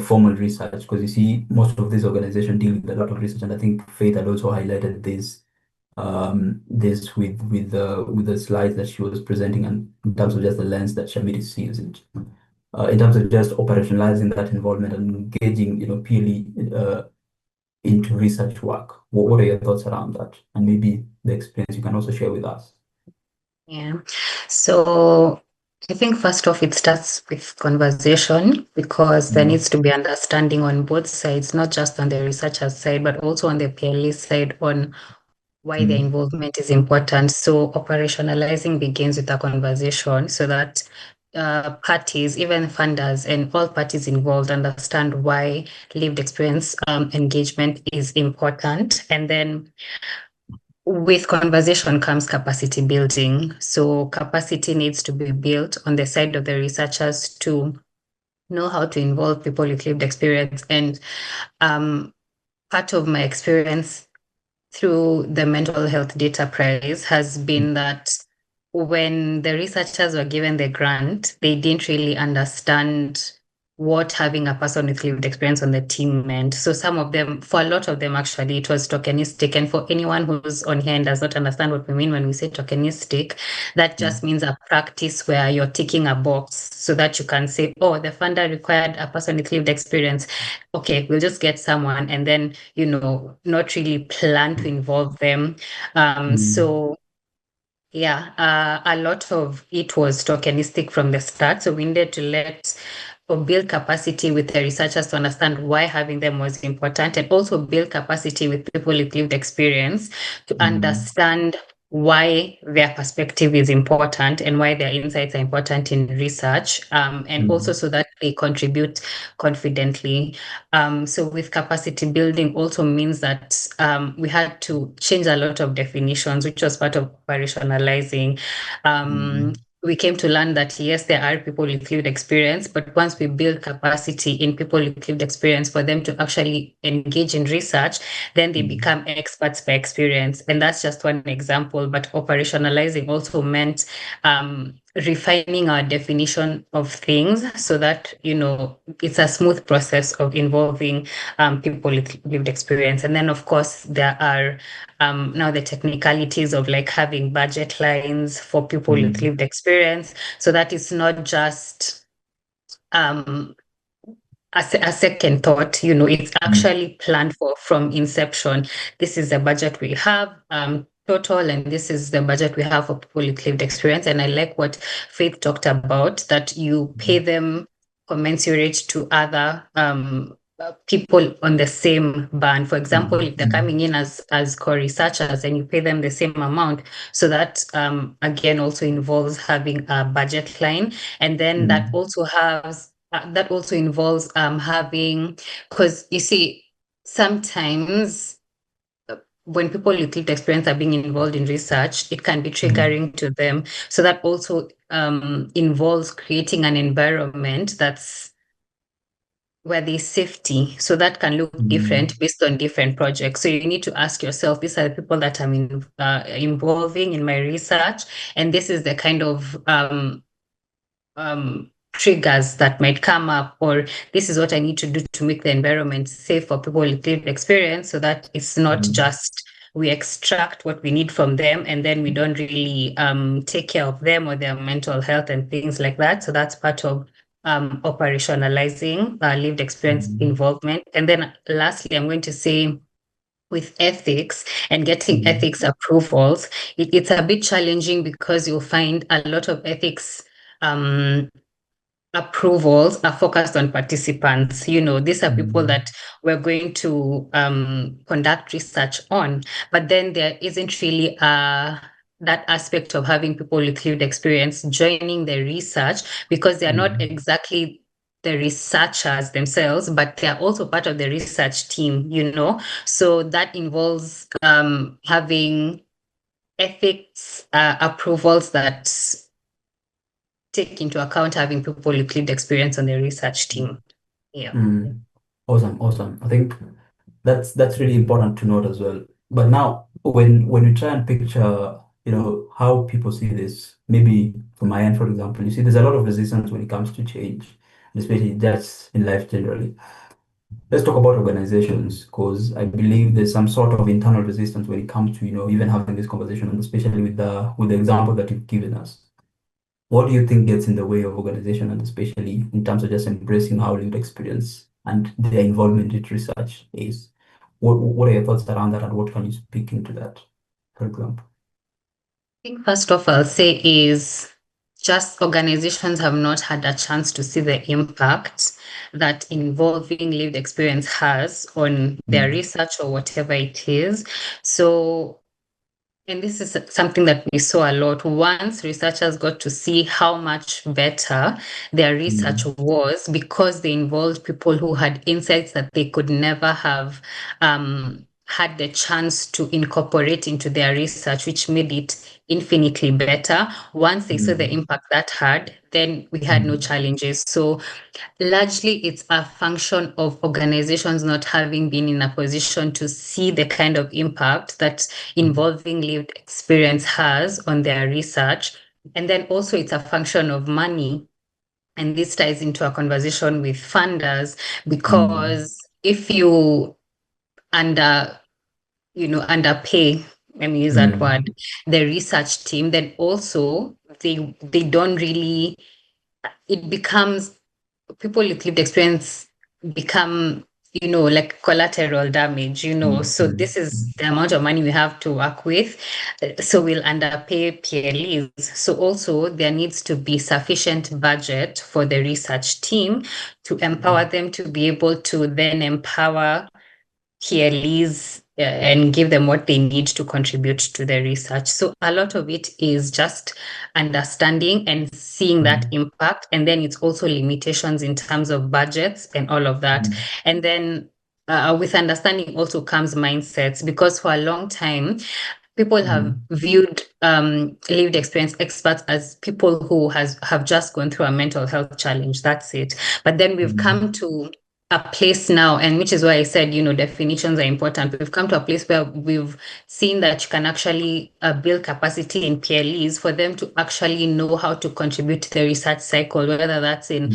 Speaker 2: formal research? Because you see, most of these organizations deal with a lot of research, and I think Faith had also highlighted this with the slides that she was presenting, and in terms of just the lens that Shamiri sees it, in terms of just operationalizing that involvement and engaging, PLE into research work. What are your thoughts around that? And maybe the experience you can also share with us.
Speaker 4: Yeah. So I think first off, it starts with conversation because there
Speaker 2: Mm,
Speaker 4: needs to be understanding on both sides, not just on the researcher's side, but also on the PLE side on why their
Speaker 2: mm,
Speaker 4: involvement is important. So operationalizing begins with a conversation so that parties, even funders, and all parties involved understand why lived experience engagement is important. And then with conversation comes capacity building. So capacity needs to be built on the side of the researchers to know how to involve people with lived experience. And part of my experience through the mental health data prize has been that when the researchers were given the grant, they didn't really understand what having a person with lived experience on the team meant. So some of them, for a lot of them actually, it was tokenistic. And for anyone who's on here and does not understand what we mean when we say tokenistic, that just means a practice where you're ticking a box so that you can say, oh, the funder required a person with lived experience. Okay, we'll just get someone and then, not really plan to involve them. So yeah, a lot of it was tokenistic from the start. So we needed to let or build capacity with the researchers to understand why having them was important, and also build capacity with people with lived experience to understand why their perspective is important and why their insights are important in research, and also so that they contribute confidently. So with capacity building also means that we had to change a lot of definitions, which was part of operationalizing. We came to learn that yes, there are people with lived experience, but once we build capacity in people with lived experience for them to actually engage in research, then they become experts by experience. And that's just one example, but operationalizing also meant refining our definition of things so that, it's a smooth process of involving people with lived experience. And then, of course, there are now the technicalities of like having budget lines for people with lived experience. So that is not just a second thought, it's actually planned for from inception. This is the budget we have total, and this is the budget we have for people with lived experience. And I like what Faith talked about, that you pay them commensurate to other people on the same band. For example, if they're coming in as co-researchers, and you pay them the same amount, so that again also involves having a budget line, and then that also involves having, because you see, sometimes when people with lived experience are being involved in research, it can be triggering to them. So that also involves creating an environment that's where there's safety. So that can look different based on different projects. So you need to ask yourself, these are the people that I'm involving in my research, and this is the kind of triggers that might come up, or this is what I need to do to make the environment safe for people with lived experience, so that it's not just we extract what we need from them and then we don't really take care of them or their mental health and things like that. So that's part of operationalizing lived experience involvement. And then lastly, I'm going to say, with ethics and getting ethics approvals, it's a bit challenging because you'll find a lot of ethics approvals are focused on participants. These are people that we're going to conduct research on, but then there isn't really that aspect of having people with lived experience joining the research, because they're not exactly the researchers themselves, but they're also part of the research team, So that involves having ethics approvals that take into account having people with lived experience on the research team. Yeah.
Speaker 2: Awesome. I think that's really important to note as well. But now, when we try and picture, how people see this, maybe from my end, for example, you see there's a lot of resistance when it comes to change, especially just in life generally. Let's talk about organizations, because I believe there's some sort of internal resistance when it comes to, even having this conversation, and especially with the example that you've given us. What do you think gets in the way of organization, and especially in terms of just embracing how lived experience and their involvement in research is? What are your thoughts around that, and what can you speak into that, for example?
Speaker 4: I think first off, I'll say is just organizations have not had a chance to see the impact that involving lived experience has on their research or whatever it is. So, and this is something that we saw a lot. Once researchers got to see how much better their research was, because they involved people who had insights that they could never have had the chance to incorporate into their research, which made it infinitely better. Once they saw the impact that had, then we had no challenges. So largely it's a function of organizations not having been in a position to see the kind of impact that involving lived experience has on their research. And then also it's a function of money. And this ties into a conversation with funders, because if you underpay, let me use that word, the research team, then also they don't really, it becomes, people with lived experience become, like collateral damage, so this is the amount of money we have to work with. So we'll underpay PLEs. So also there needs to be sufficient budget for the research team to empower them to be able to then empower PLEs and give them what they need to contribute to the research. So a lot of it is just understanding and seeing that impact. And then it's also limitations in terms of budgets and all of that. And then with understanding also comes mindsets, because for a long time, people have viewed lived experience experts as people who have just gone through a mental health challenge. That's it. But then we've come to a place now, and which is why I said, definitions are important. We've come to a place where we've seen that you can actually build capacity in PLEs for them to actually know how to contribute to the research cycle, whether that's in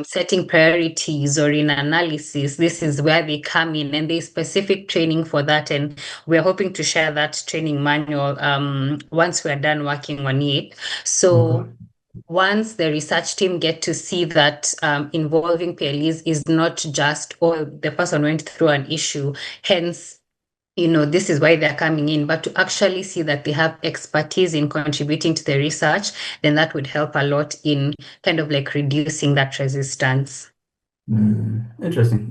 Speaker 4: setting priorities or in analysis. This is where they come in, and there's specific training for that. And we're hoping to share that training manual once we're done working on it. So once the research team get to see that involving PLEs is not just, oh, the person went through an issue, hence, this is why they're coming in, but to actually see that they have expertise in contributing to the research, then that would help a lot in kind of like reducing that resistance.
Speaker 2: Interesting.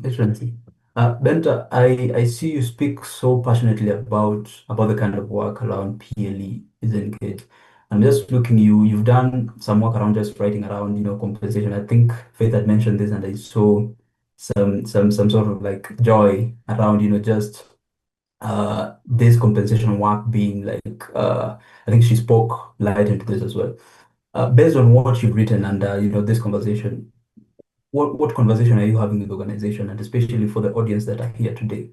Speaker 2: Benta, I see you speak so passionately about the kind of work around PLE is engaged. I'm just looking, you've done some work around just writing around, compensation. I think Faith had mentioned this, and I saw some sort of like joy around, just this compensation work being like I think she spoke light into this as well. Based on what you've written and this conversation, what conversation are you having with the organization, and especially for the audience that are here today?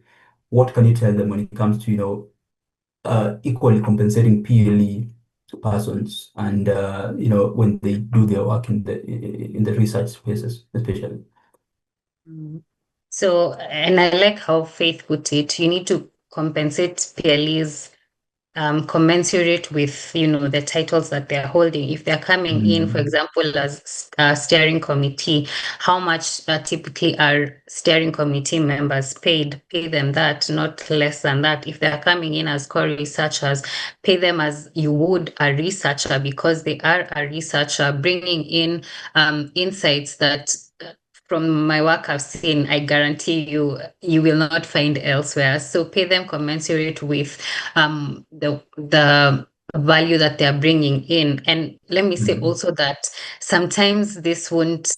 Speaker 2: What can you tell them when it comes to, equally compensating PLE to persons and, when they do their work in the research spaces, especially?
Speaker 4: So, and I like how Faith put it, you need to compensate PLEs commensurate with, the titles that they're holding. If they're coming in, for example, as a steering committee, how much typically are steering committee members paid? Pay them that, not less than that. If they're coming in as core researchers, pay them as you would a researcher, because they are a researcher bringing in insights that from my work I've seen, I guarantee you will not find elsewhere. So pay them commensurate with the value that they're bringing in. And let me say also that sometimes this won't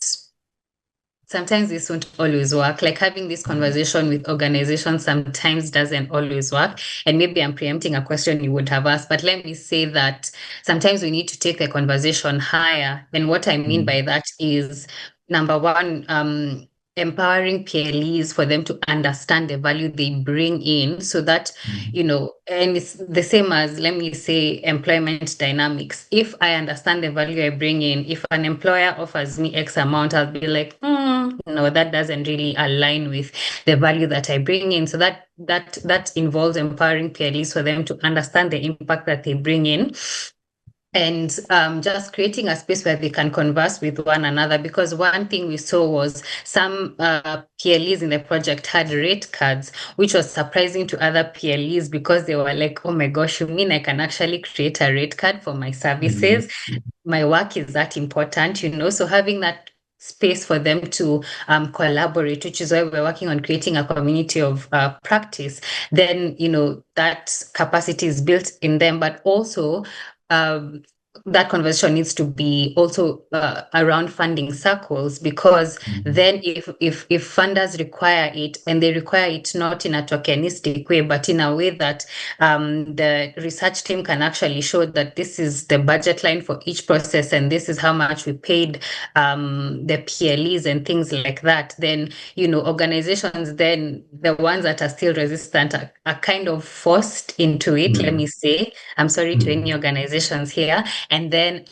Speaker 4: always work. Like having this conversation with organizations sometimes doesn't always work. And maybe I'm preempting a question you would have asked, but let me say that sometimes we need to take the conversation higher. And what I mean by that is, number one, empowering PLEs for them to understand the value they bring in, so that, and it's the same as, let me say, employment dynamics. If I understand the value I bring in, if an employer offers me X amount, I'll be like, no, that doesn't really align with the value that I bring in. So that involves empowering PLEs for them to understand the impact that they bring in, and just creating a space where they can converse with one another. Because one thing we saw was some PLEs in the project had rate cards, which was surprising to other PLEs, because they were like, oh my gosh, you mean I can actually create a rate card for my services? My work is that important, so having that space for them to collaborate, which is why we're working on creating a community of practice. Then, that capacity is built in them, but also that conversation needs to be also around funding circles, because then if funders require it, and they require it not in a tokenistic way, but in a way that the research team can actually show that this is the budget line for each process, and this is how much we paid the PLEs and things like that, then, organizations, then the ones that are still resistant are kind of forced into it, let me say. I'm sorry to any organizations here. And then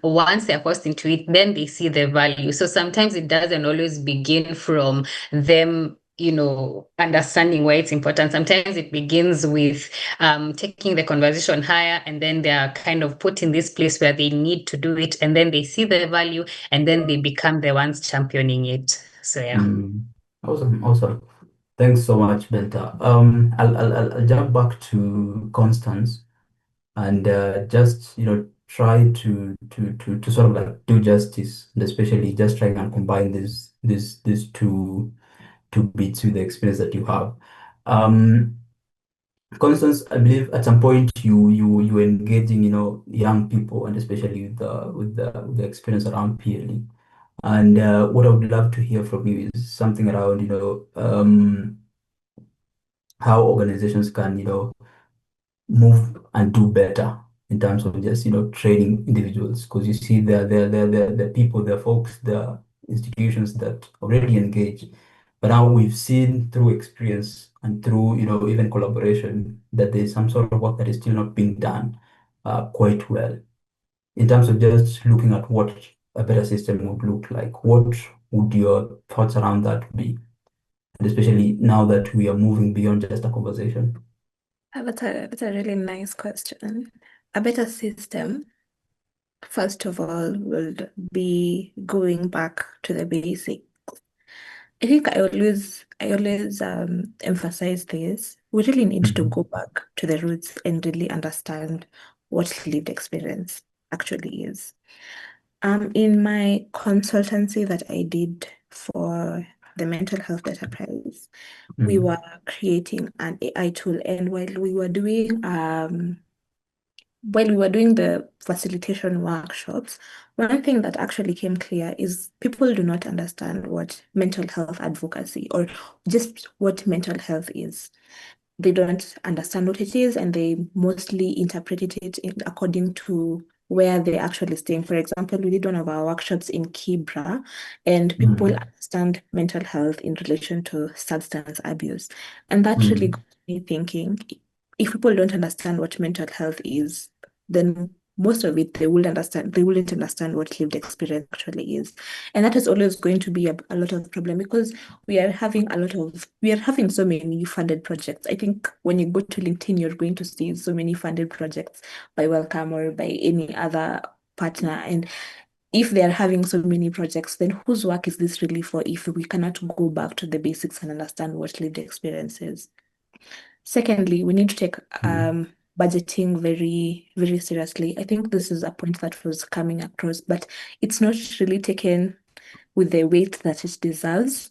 Speaker 4: once they're forced into it, then they see the value. So sometimes it doesn't always begin from them, understanding why it's important. Sometimes it begins with taking the conversation higher, and then they are kind of put in this place where they need to do it, and then they see the value, and then they become the ones championing it. So yeah.
Speaker 2: Awesome. Thanks so much, Benta. I'll jump back to Constance and just try to sort of like do justice, and especially just trying and combine these two bits with the experience that you have. Constance, I believe at some point you were engaging, young people, and especially with the experience around PLE. And what I would love to hear from you is something around, how organizations can, move and do better in terms of just, training individuals. Because you see the people, the folks, the institutions that already engage. But now we've seen through experience and through, even collaboration, that there's some sort of work that is still not being done quite well. In terms of just looking at what a better system would look like, what would your thoughts around that be? And especially now that we are moving beyond just a conversation.
Speaker 3: That's a really nice question. A better system, first of all, would be going back to the basics. I think I always emphasize this. We really need to go back to the roots and really understand what lived experience actually is. In my consultancy that I did for the mental health enterprise, we were creating an AI tool, and while we were doing the facilitation workshops, one thing that actually came clear is people do not understand what mental health advocacy or just what mental health is. They don't understand what it is, and they mostly interpreted it according to where they're actually staying. For example, we did one of our workshops in Kibra, and people understand mental health in relation to substance abuse. And that really got me thinking, if people don't understand what mental health is, then most of it they wouldn't understand what lived experience actually is. And that is always going to be a lot of problem, because we are having so many funded projects. I think when you go to LinkedIn, you're going to see so many funded projects by Wellcome or by any other partner. And if they are having so many projects, then whose work is this really for if we cannot go back to the basics and understand what lived experience is? Secondly, we need to take budgeting very, very seriously. I think this is a point that was coming across, but it's not really taken with the weight that it deserves.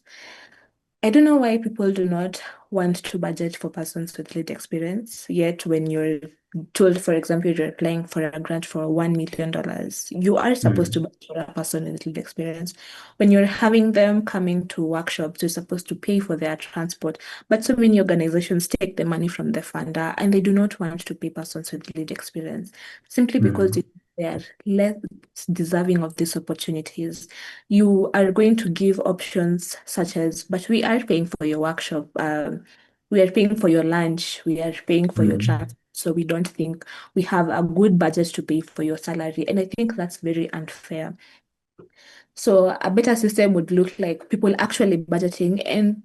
Speaker 3: I don't know why people do not want to budget for persons with lived experience, yet when you're told, for example, you're applying for a grant for $1 million, you are supposed to budget for a person with lived experience. When you're having them coming to workshops, you're supposed to pay for their transport. But so many organizations take the money from the funder, and they do not want to pay persons with lived experience simply because they are less deserving of these opportunities. You are going to give options such as, but we are paying for your workshop, we are paying for your lunch, we are paying for your transport, so we don't think we have a good budget to pay for your salary. And I think that's very unfair. So a better system would look like people actually budgeting, and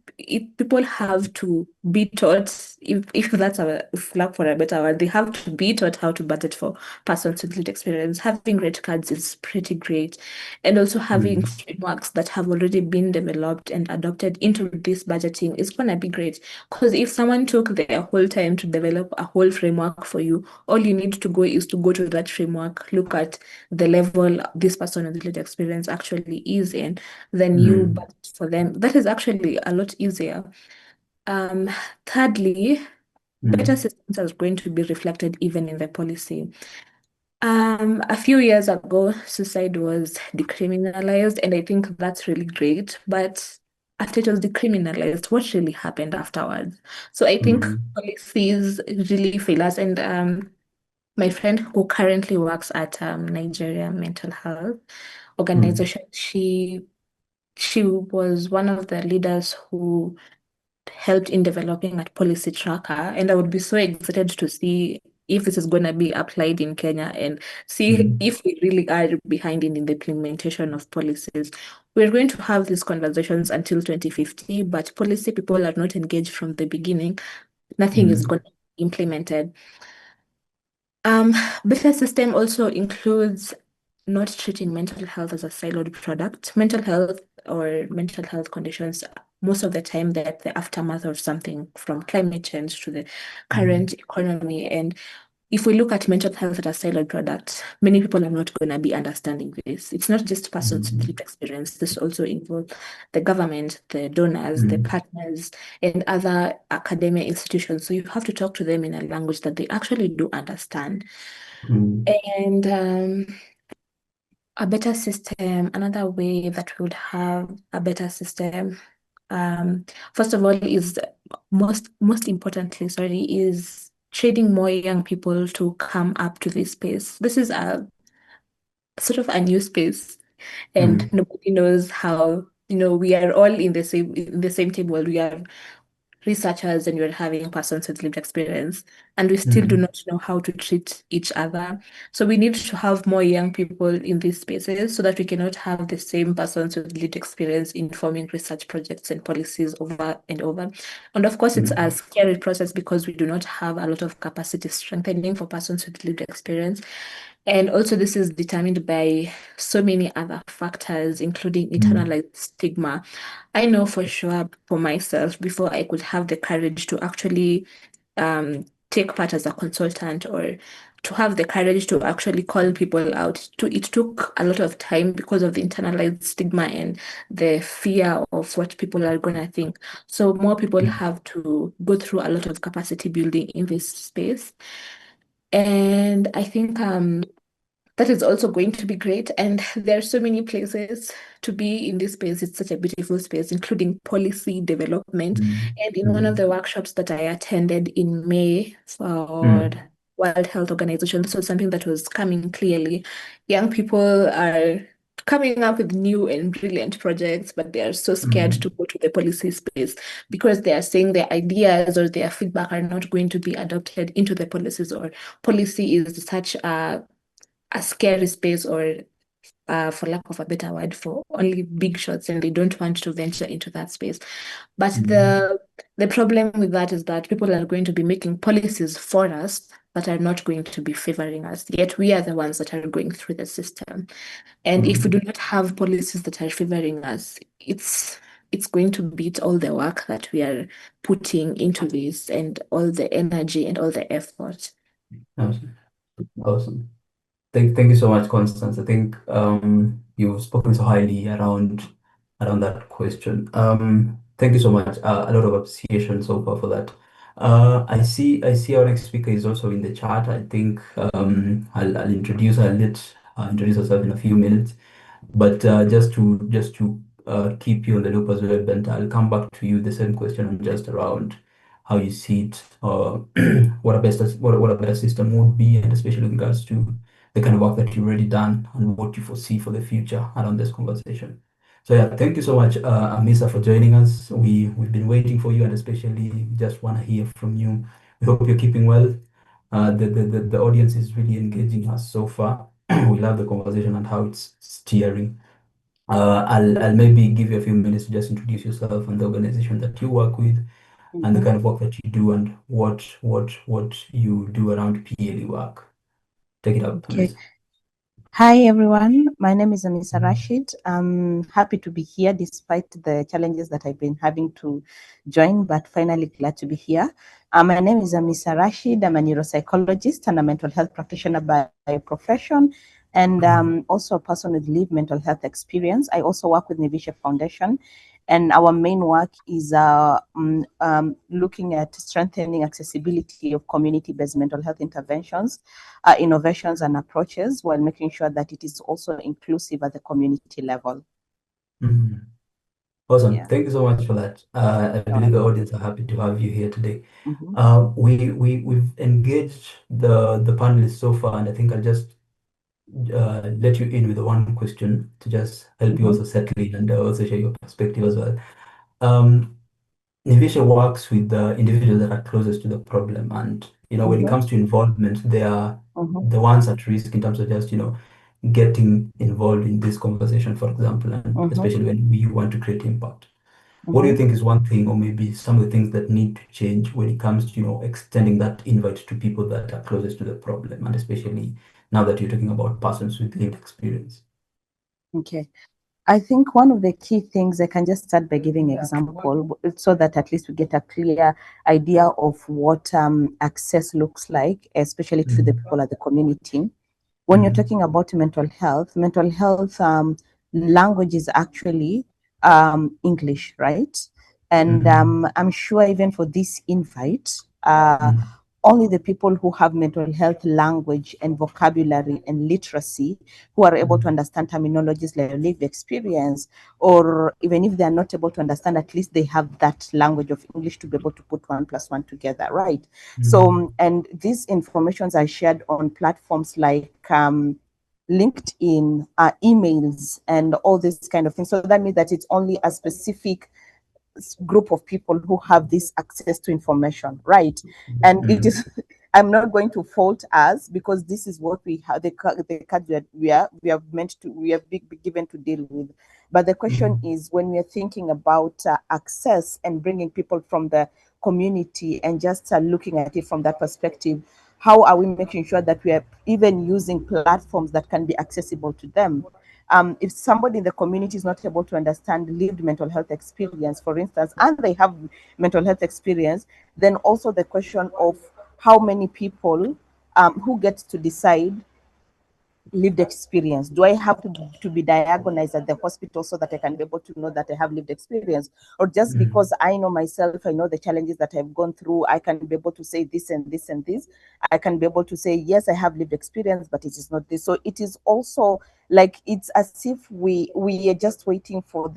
Speaker 3: people have to be taught, if that's if lack for a better word, they have to be taught how to budget for persons with lived experience. Having rate cards is pretty great, and also having frameworks that have already been developed and adopted into this budgeting is gonna be great. Because if someone took their whole time to develop a whole framework for you, all you need to go is to go to that framework, look at the level this person with lived experience actually is in, then you budget for them. That is actually a lot easier. Thirdly, better systems are going to be reflected even in the policy. A few years ago, suicide was decriminalized, and I think that's really great. But after it was decriminalized, what really happened afterwards? So I think policies really fail us. And my friend who currently works at Nigeria Mental Health Organization, she was one of the leaders who helped in developing a policy tracker, and I would be so excited to see if this is going to be applied in Kenya and see if we really are behind in the implementation of policies. We're going to have these conversations until 2050, but policy people are not engaged from the beginning. Nothing is going to be implemented. Better system also includes not treating mental health as a siloed product. Mental health or mental health conditions, most of the time, they're the aftermath of something from climate change to the current economy. And if we look at mental health as a siloed product, many people are not going to be understanding this. It's not just persons with lived experience. This also involves the government, the donors, the partners, and other academic institutions. So you have to talk to them in a language that they actually do understand. And a better system, another way that we would have a better system, first of all, is most importantly, sorry, is training more young people to come up to this space. This is a sort of a new space, and nobody knows how, we are all in the same table. We are researchers and we're having persons with lived experience, and we still do not know how to treat each other. So we need to have more young people in these spaces so that we cannot have the same persons with lived experience informing research projects and policies over and over. And of course, it's a scary process because we do not have a lot of capacity strengthening for persons with lived experience. And also, this is determined by so many other factors, including internalized stigma. I know for sure for myself, before I could have the courage to actually take part as a consultant or to have the courage to actually call people out, it took a lot of time because of the internalized stigma and the fear of what people are going to think. So more people have to go through a lot of capacity building in this space. And I think that is also going to be great. And there are so many places to be in this space. It's such a beautiful space, including policy development. And in one of the workshops that I attended in May for World Health Organization, this was something that was coming clearly. Young people are coming up with new and brilliant projects, but they are so scared to go to the policy space because they are saying their ideas or their feedback are not going to be adopted into the policies, or policy is such a scary space, or for lack of a better word, for only big shots, and they don't want to venture into that space. But the problem with that is that people are going to be making policies for us that are not going to be favoring us. Yet we are the ones that are going through the system. And if we do not have policies that are favoring us, it's going to beat all the work that we are putting into this and all the energy and all the effort.
Speaker 2: Awesome. Thank you so much, Constance. I think you've spoken so highly around that question. Thank you so much. A lot of appreciation so far for that. I see our next speaker is also in the chat. I think I'll introduce her. Let introduce herself in a few minutes. But just to keep you on the loop as well, Bent, I'll come back to you the same question on just around how you see it, what a better system would be, and especially with regards to the kind of work that you've already done and what you foresee for the future around this conversation. So yeah, thank you so much, Amisa, for joining us. We've been waiting for you, and especially just want to hear from you. We hope you're keeping well. The audience is really engaging us so far. We love the conversation and how it's steering. I'll maybe give you a few minutes to just introduce yourself and the organization that you work with, and the kind of work that you do, and what you do around PLE work. Take it up,
Speaker 5: Okay.
Speaker 2: Amisa.
Speaker 5: Hi, everyone. My name is Amisa Rashid. I'm happy to be here despite the challenges that I've been having to join, but finally glad to be here. My name is Amisa Rashid. I'm a neuropsychologist and a mental health practitioner by profession, and also a person with lived mental health experience. I also work with Nivisha Foundation, And our main work is looking at strengthening accessibility of community-based mental health interventions, innovations and approaches, while making sure that it is also inclusive at the community level.
Speaker 2: Mhm. Awesome.
Speaker 5: Yeah.
Speaker 2: Thank you so much for that. I believe the audience are happy to have you here today.
Speaker 5: Mhm.
Speaker 2: We've engaged the panelists so far, and I think I'll just let you in with one question to just help you
Speaker 5: Mhm.
Speaker 2: also settle in and also share your perspective as well. Um, Nivisha works with the individuals that are closest to the problem, and when it
Speaker 5: Mhm.
Speaker 2: comes to involvement, they are
Speaker 5: Mhm.
Speaker 2: the ones at risk in terms of just getting involved in this conversation, for example, and
Speaker 5: Mhm.
Speaker 2: especially when we want to create impact. What do you
Speaker 5: Mhm.
Speaker 2: think is one thing, or maybe some of the things that need to change when it comes to, extending that invite to people that are closest to the problem, and especially now that you're talking about persons with lived experience?
Speaker 5: Okay. I think one of the key things, I can just start by giving an example so that at least we get a clear idea of what access looks like, especially to the people at the community. When you're talking about mental health language is actually English, right? And I'm sure even for this invite, only the people who have mental health language and vocabulary and literacy, who are able to understand terminologies like lived experience, or even if they are not able to understand, at least they have that language of English to be able to put 1+1 together, right? So, and these informations are shared on platforms like LinkedIn, emails, and all these kind of things. So that means that it's only a specific group of people who have this access to information, right? And it is, I'm not going to fault us because this is what we have, the card that we are meant to, we have been given to deal with. But the question is, when we are thinking about access and bringing people from the community and just looking at it from that perspective, how are we making sure that we are even using platforms that can be accessible to them? If somebody in the community is not able to understand lived mental health experience, for instance, and they have mental health experience, then also the question of how many people who gets to decide lived experience. Do I have to be diagnosed at the hospital so that I can be able to know that I have lived experience? Or just because I know myself, I know the challenges that I've gone through, I can be able to say this and this and this. I can be able to say, yes, I have lived experience, but it is not this. So it is also like, it's as if we are just waiting for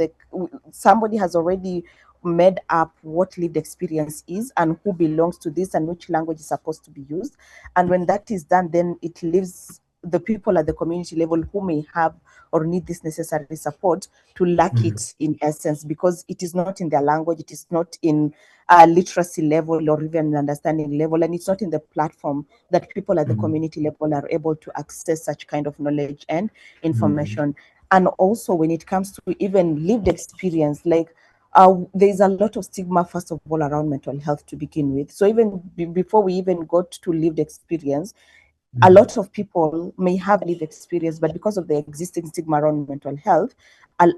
Speaker 5: somebody has already made up what lived experience is and who belongs to this and which language is supposed to be used. And when that is done, then it leaves the people at the community level who may have or need this necessary support to lack it in essence, because it is not in their language, it is not in literacy level or even understanding level, and it's not in the platform that people at the community level are able to access such kind of knowledge and information. And also when it comes to even lived experience, like there's a lot of stigma, first of all, around mental health to begin with. So even before we even got to lived experience, a lot of people may have lived experience, but because of the existing stigma around mental health,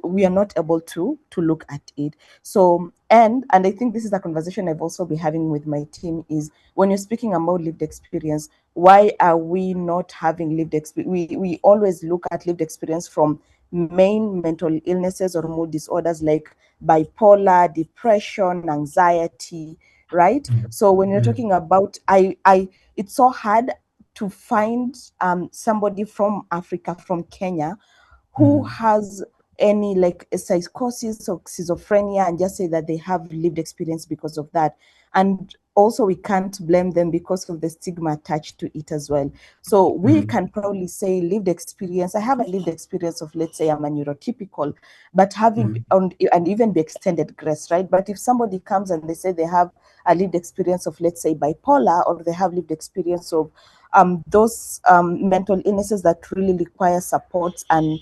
Speaker 5: we are not able to look at it. So, and I think this is a conversation I've also been having with my team, is when you're speaking about lived experience, why are we not having lived experience? We always look at lived experience from main mental illnesses or mood disorders like bipolar, depression, anxiety, right? So when you're talking about, it's so hard to find somebody from Africa, from Kenya, who has any like a psychosis or schizophrenia and just say that they have lived experience because of that. And also we can't blame them because of the stigma attached to it as well. So we can probably say lived experience. I have a lived experience of, let's say I'm a neurotypical, but having and even be extended grace, right? But if somebody comes and they say they have a lived experience of, let's say, bipolar, or they have lived experience of those mental illnesses that really require support and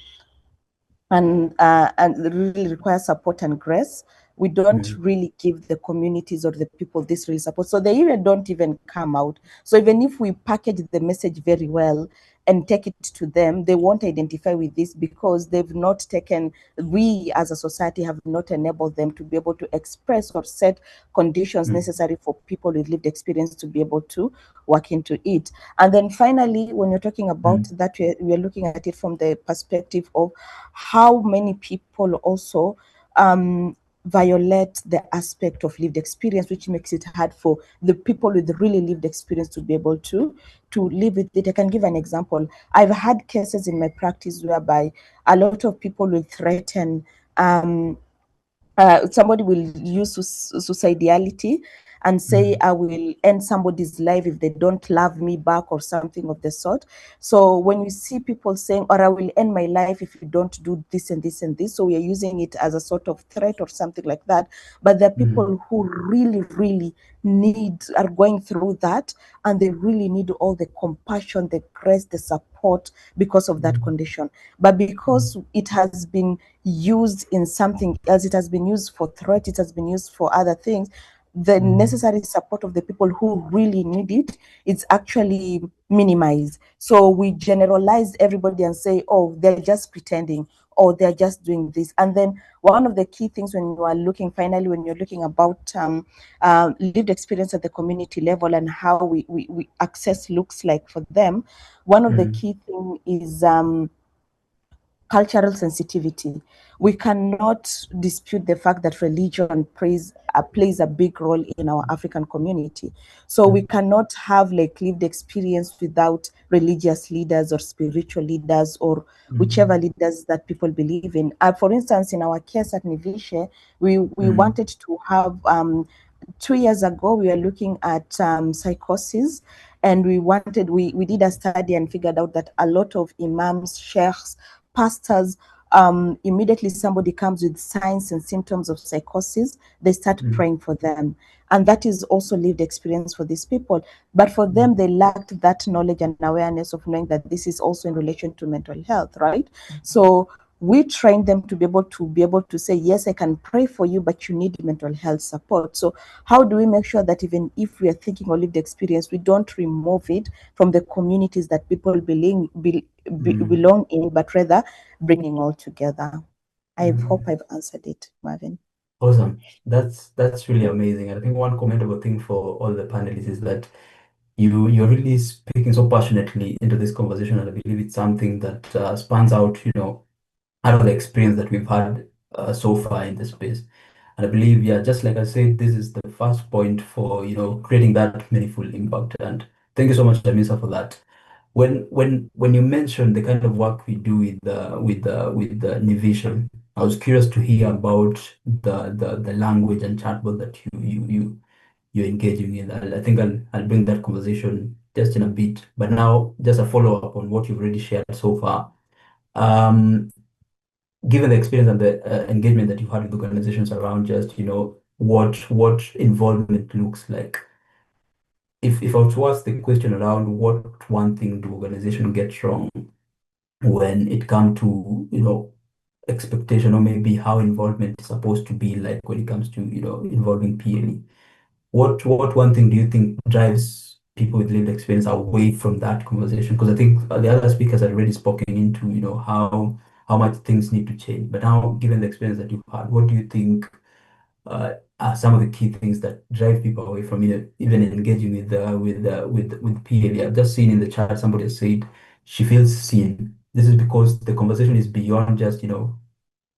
Speaker 5: really require support and grace, we don't really give the communities or the people this real support. So they even don't even come out. So even if we package the message very well and take it to them, they won't identify with this because they've not taken, we as a society have not enabled them to be able to express or set conditions necessary for people with lived experience to be able to work into it. And then finally, when you're talking about that, we're looking at it from the perspective of how many people also violate the aspect of lived experience, which makes it hard for the people with the really lived experience to be able to live with it. I can give an example. I've had cases in my practice whereby a lot of people will threaten, somebody will use suicidality and say, I will end somebody's life if they don't love me back or something of the sort. So when you see people saying, or I will end my life if you don't do this and this and this, so we are using it as a sort of threat or something like that. But there are people who really, really are going through that, and they really need all the compassion, the grace, the support because of that condition. But because it has been used in something else, it has been used for threat, it has been used for other things, the necessary support of the people who really need it is actually minimized. So we generalize everybody and say, oh, they're just pretending, or they're just doing this. And then one of the key things when you are looking, finally, when you're looking about lived experience at the community level and how we access looks like for them, one of the key thing is cultural sensitivity. We cannot dispute the fact that religion plays a big role in our African community. So we cannot have like lived experience without religious leaders or spiritual leaders or whichever leaders that people believe in. For instance, in our case at Nivishe, we wanted to have 2 years ago, we were looking at psychosis, and we did a study and figured out that a lot of imams, sheikhs, pastors, immediately somebody comes with signs and symptoms of psychosis, they start praying for them. And that is also lived experience for these people. But for them, they lacked that knowledge and awareness of knowing that this is also in relation to mental health, right? So we train them to be able to say, yes, I can pray for you, but you need mental health support. So how do we make sure that even if we are thinking of lived experience, we don't remove it from the communities that people belong in, but rather bringing all together? I hope I've answered it, Marvin.
Speaker 2: Awesome. That's really amazing. And I think one commendable thing for all the panelists is that you're really speaking so passionately into this conversation, and I believe it's something that spans out, out of the experience that we've had so far in this space. And I believe, yeah, just like I said, this is the first point for, creating that meaningful impact. And thank you so much, Tamisa, for that. When you mentioned the kind of work we do with the Nivision, I was curious to hear about the language and chatbot that you're engaging in. I think I'll bring that conversation just in a bit. But now, just a follow-up on what you've already shared so far. Given the experience and the engagement that you've had with organizations around just, what involvement looks like. If I were to ask the question around what one thing do organization get wrong when it comes to, expectation, or maybe how involvement is supposed to be like when it comes to, involving PLE. What one thing do you think drives people with lived experience away from that conversation? Because I think the other speakers had already spoken into, how much things need to change. But now, given the experience that you've had, what do you think are some of the key things that drive people away from even engaging with PLE? I've just seen in the chat somebody has said she feels seen. This is because the conversation is beyond just,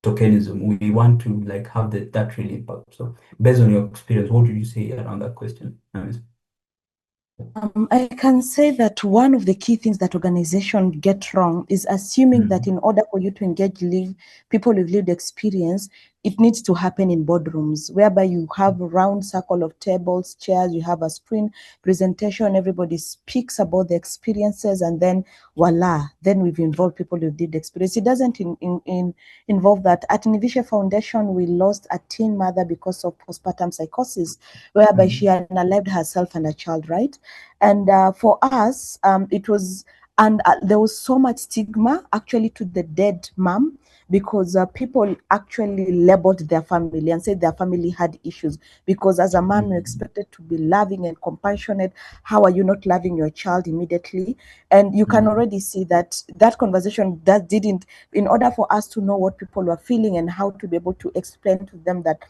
Speaker 2: tokenism. We want to like have that real impact. So based on your experience, what would you say around that question?
Speaker 5: I can say that one of the key things that organizations get wrong is assuming that in order for you to engage people with lived experience, it needs to happen in boardrooms, whereby you have a round circle of tables, chairs, you have a screen presentation, everybody speaks about the experiences, and then voila, then we've involved people with lived experience. It doesn't involve that. At Nivishe Foundation, we lost a teen mother because of postpartum psychosis, whereby she unalived herself and a child, right? And for us, it was, and there was so much stigma actually to the dead mom, because people actually labeled their family and said their family had issues. Because as a mom, you're expected to be loving and compassionate. How are you not loving your child immediately? And you can already see that that conversation that didn't, in order for us to know what people were feeling and how to be able to explain to them that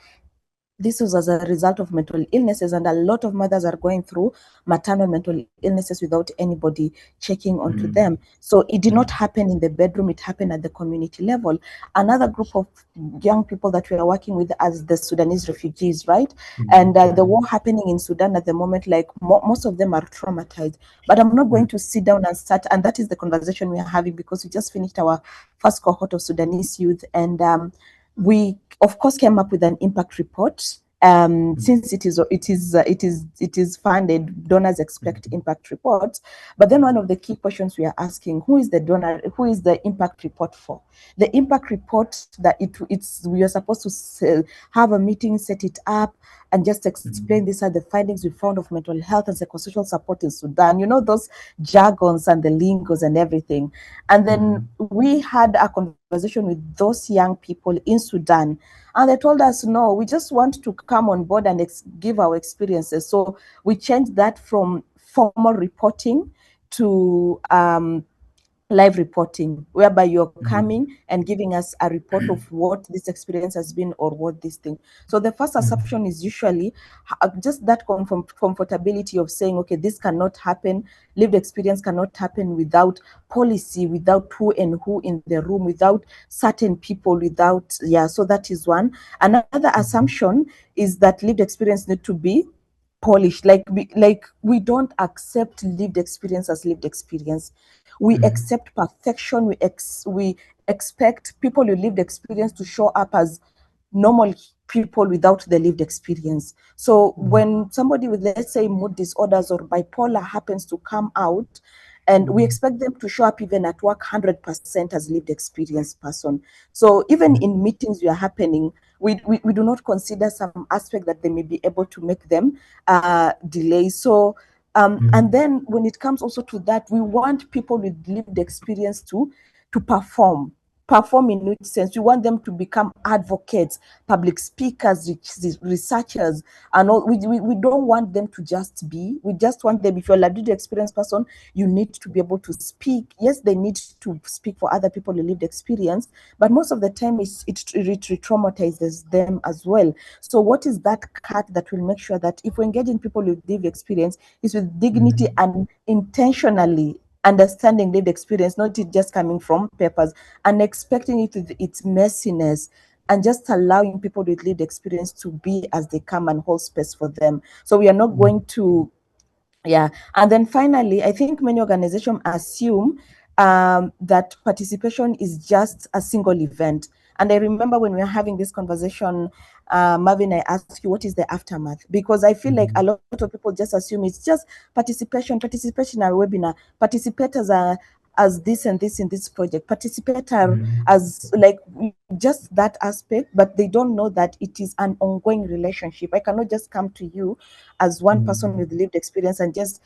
Speaker 5: this was as a result of mental illnesses, and a lot of mothers are going through maternal mental illnesses without anybody checking onto them. So it did not happen in the bedroom, it happened at the community level. Another group of young people that we are working with as the Sudanese refugees, right? And the war happening in Sudan at the moment, like most of them are traumatized. But I'm not going to sit down and start, and that is the conversation we are having, because we just finished our first cohort of Sudanese youth, and we of course came up with an impact report. Since it is funded, donors expect impact reports. But then one of the key questions we are asking: who is the donor? Who is the impact report for? The impact report that we are supposed to have a meeting, set it up, and just explain these are the findings we found of mental health and psychosocial support in Sudan. You know, those jargons and the lingos and everything. And then we had a conversation with those young people in Sudan, and they told us, no, we just want to come on board and give our experiences. So we changed that from formal reporting to live reporting, whereby you're coming and giving us a report of what this experience has been or what this thing. So the first assumption is usually just that comfortability of saying, okay, this cannot happen. Lived experience cannot happen without policy, without who and who in the room, without certain people, without, yeah, so that is one. Another assumption is that lived experience need to be polished. Like we don't accept lived experience as lived experience. We accept perfection. We expect people with lived experience to show up as normal people without the lived experience. So when somebody with, let's say, mood disorders or bipolar happens to come out, and we expect them to show up even at work 100% as lived experience person. So even in meetings we are happening, we do not consider some aspect that they may be able to make them delay. So and then when it comes also to that, we want people with lived experience to perform in which sense? We want them to become advocates, public speakers, researchers, and all. We don't want them to just be. We just want them, if you're a lived experience person, you need to be able to speak. Yes, they need to speak for other people who lived experience, but most of the time it re-traumatizes them as well. So what is that cut that will make sure that if we engage in people with lived experience, is with dignity and intentionally understanding lived experience, not it just coming from papers, and expecting it with its messiness, and just allowing people with lived experience to be as they come and hold space for them. So we are not going to, yeah. And then finally, I think many organizations assume that participation is just a single event. And I remember when we were having this conversation, Marvin, I asked you, what is the aftermath? Because I feel like a lot of people just assume it's just participation in a webinar, participators are as this and this in this project, participator as like just that aspect, but they don't know that it is an ongoing relationship. I cannot just come to you as one person with lived experience and just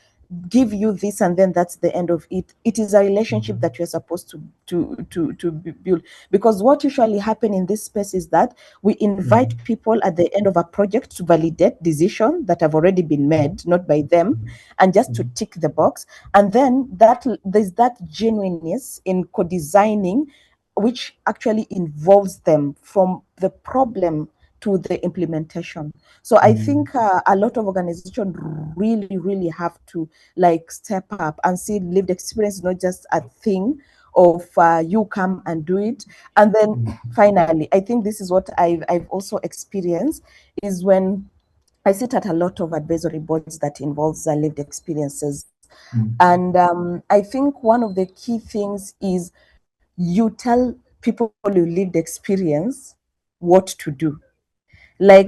Speaker 5: give you this and then that's the end of it. It is a relationship that you're supposed to build, because what usually happen in this space is that we invite people at the end of a project to validate decisions that have already been made, not by them, and just to tick the box. And then that there's that genuineness in co-designing, which actually involves them from the problem to the implementation. So I think a lot of organizations really have to like step up and see lived experience, not just a thing of you come and do it. And then finally, I think this is what I've also experienced, is when I sit at a lot of advisory boards that involves lived experiences. And I think one of the key things is you tell people who lived experience what to do. Like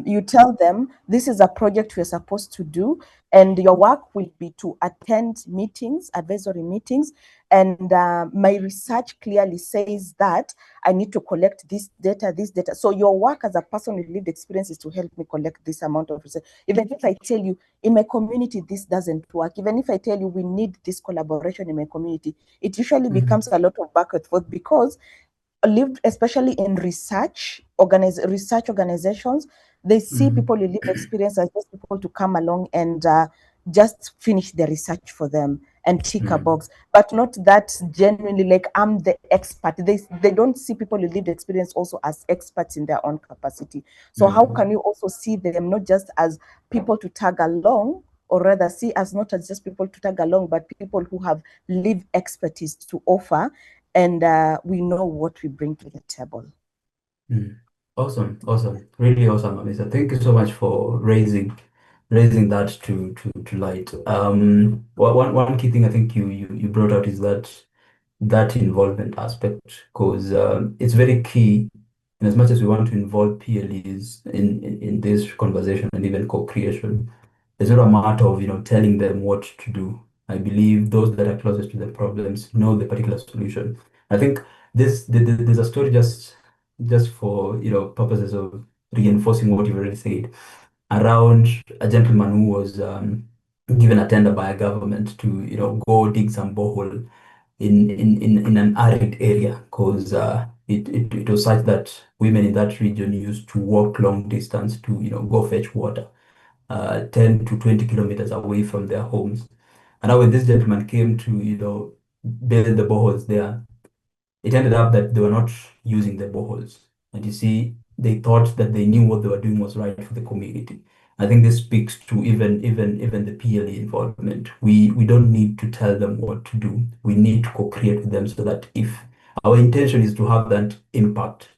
Speaker 5: you tell them, this is a project we're supposed to do, and your work will be to attend meetings, advisory meetings. And my research clearly says that I need to collect this data. So your work as a person with lived experience is to help me collect this amount of research. Even if I tell you in my community this doesn't work, even if I tell you we need this collaboration in my community, it usually becomes a lot of back and forth, because lived, especially in research organizations, they see people with lived experience as just people to come along and just finish the research for them. and tick a box, but not that genuinely like I'm the expert. They don't see people with lived experience also as experts in their own capacity. So how can you also see them not just as people to tag along, or rather see us not as just people to tag along, but people who have lived expertise to offer, and we know what we bring to the table.
Speaker 2: Awesome, really awesome, Amisa. Thank you so much for raising that to light. One key thing I think you brought out is that involvement aspect, because it's very key. And as much as we want to involve PLEs in this conversation and even co-creation, it's not a matter of telling them what to do. I believe those that are closest to the problems know the particular solution. I think there's a story just for purposes of reinforcing what you've already said, around a gentleman who was given a tender by a government to go dig some borehole in an arid area, because it was such that women in that region used to walk long distance to go fetch water, 10 to 20 kilometers away from their homes. And now when this gentleman came to build the boreholes there, it ended up that they were not using the boreholes. And you see, they thought that they knew what they were doing was right for the community. I think this speaks to even the PLE involvement. We don't need to tell them what to do. We need to co-create with them, so that if our intention is to have that impact,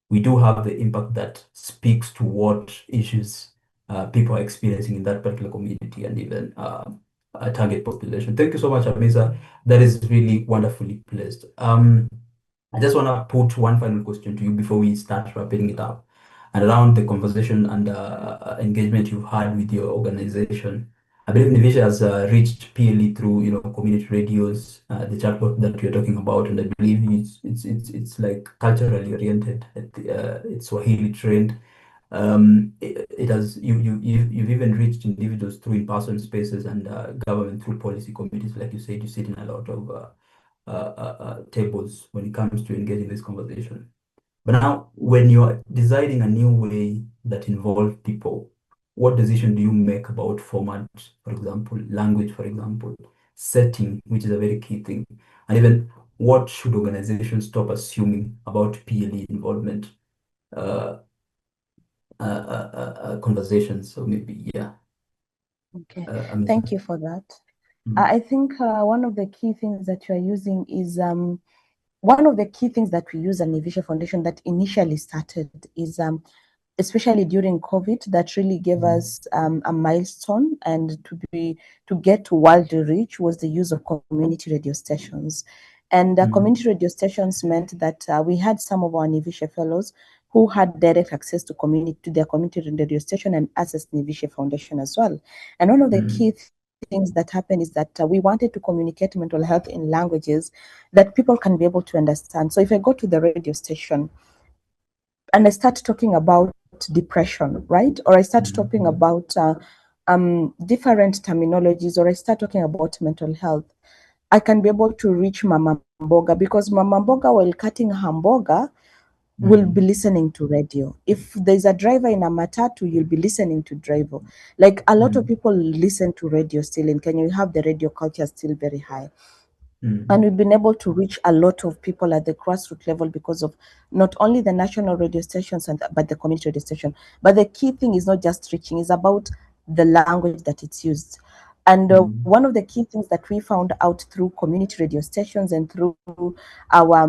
Speaker 2: we do have the impact that speaks to what issues people are experiencing in that particular community, and even a target population. Thank you so much, Amisa. That is really wonderfully placed. I just want to put one final question to you before we start wrapping it up, and around the conversation and engagement you've had with your organization. I believe Nivisha has reached PLE through community radios, the chatbot that you're talking about, and I believe it's like culturally oriented. It's Swahili trained. It has you've even reached individuals through in-person spaces, and government through policy committees. Like you said, you sit in a lot of tables when it comes to engaging this conversation. But now, when you're deciding a new way that involves people, what decision do you make about format, for example, language, for example, setting, which is a very key thing, and even what should organizations stop assuming about PLE involvement conversations? So maybe, yeah.
Speaker 5: Okay, thank you for that.
Speaker 2: Mhm.
Speaker 5: I think one of the key things that you are using is one of the key things that we use at Nivisha Foundation that initially started is especially during COVID, that really gave us a milestone, and to get to world reach was the use of community radio stations. And community radio stations meant that we had some of our Nivisha fellows who had direct access to their community radio station and access Nivisha Foundation as well. And one of the key things that happened is that we wanted to communicate mental health in languages that people can be able to understand. So if I go to the radio station and I start talking about depression, right? Or I start talking about different terminologies, or I start talking about mental health, I can be able to reach Mama Mboga, because Mama Mboga, while cutting her mboga, will be listening to radio. If there's a driver in a matatu, you'll be listening to driver. Like a lot of people listen to radio still in Kenya. You have the radio culture still very high. And we've been able to reach a lot of people at the grassroots level because of not only the national radio stations, but the community radio station. But the key thing is not just reaching, it's about the language that it's used. And one of the key things that we found out through community radio stations and through our,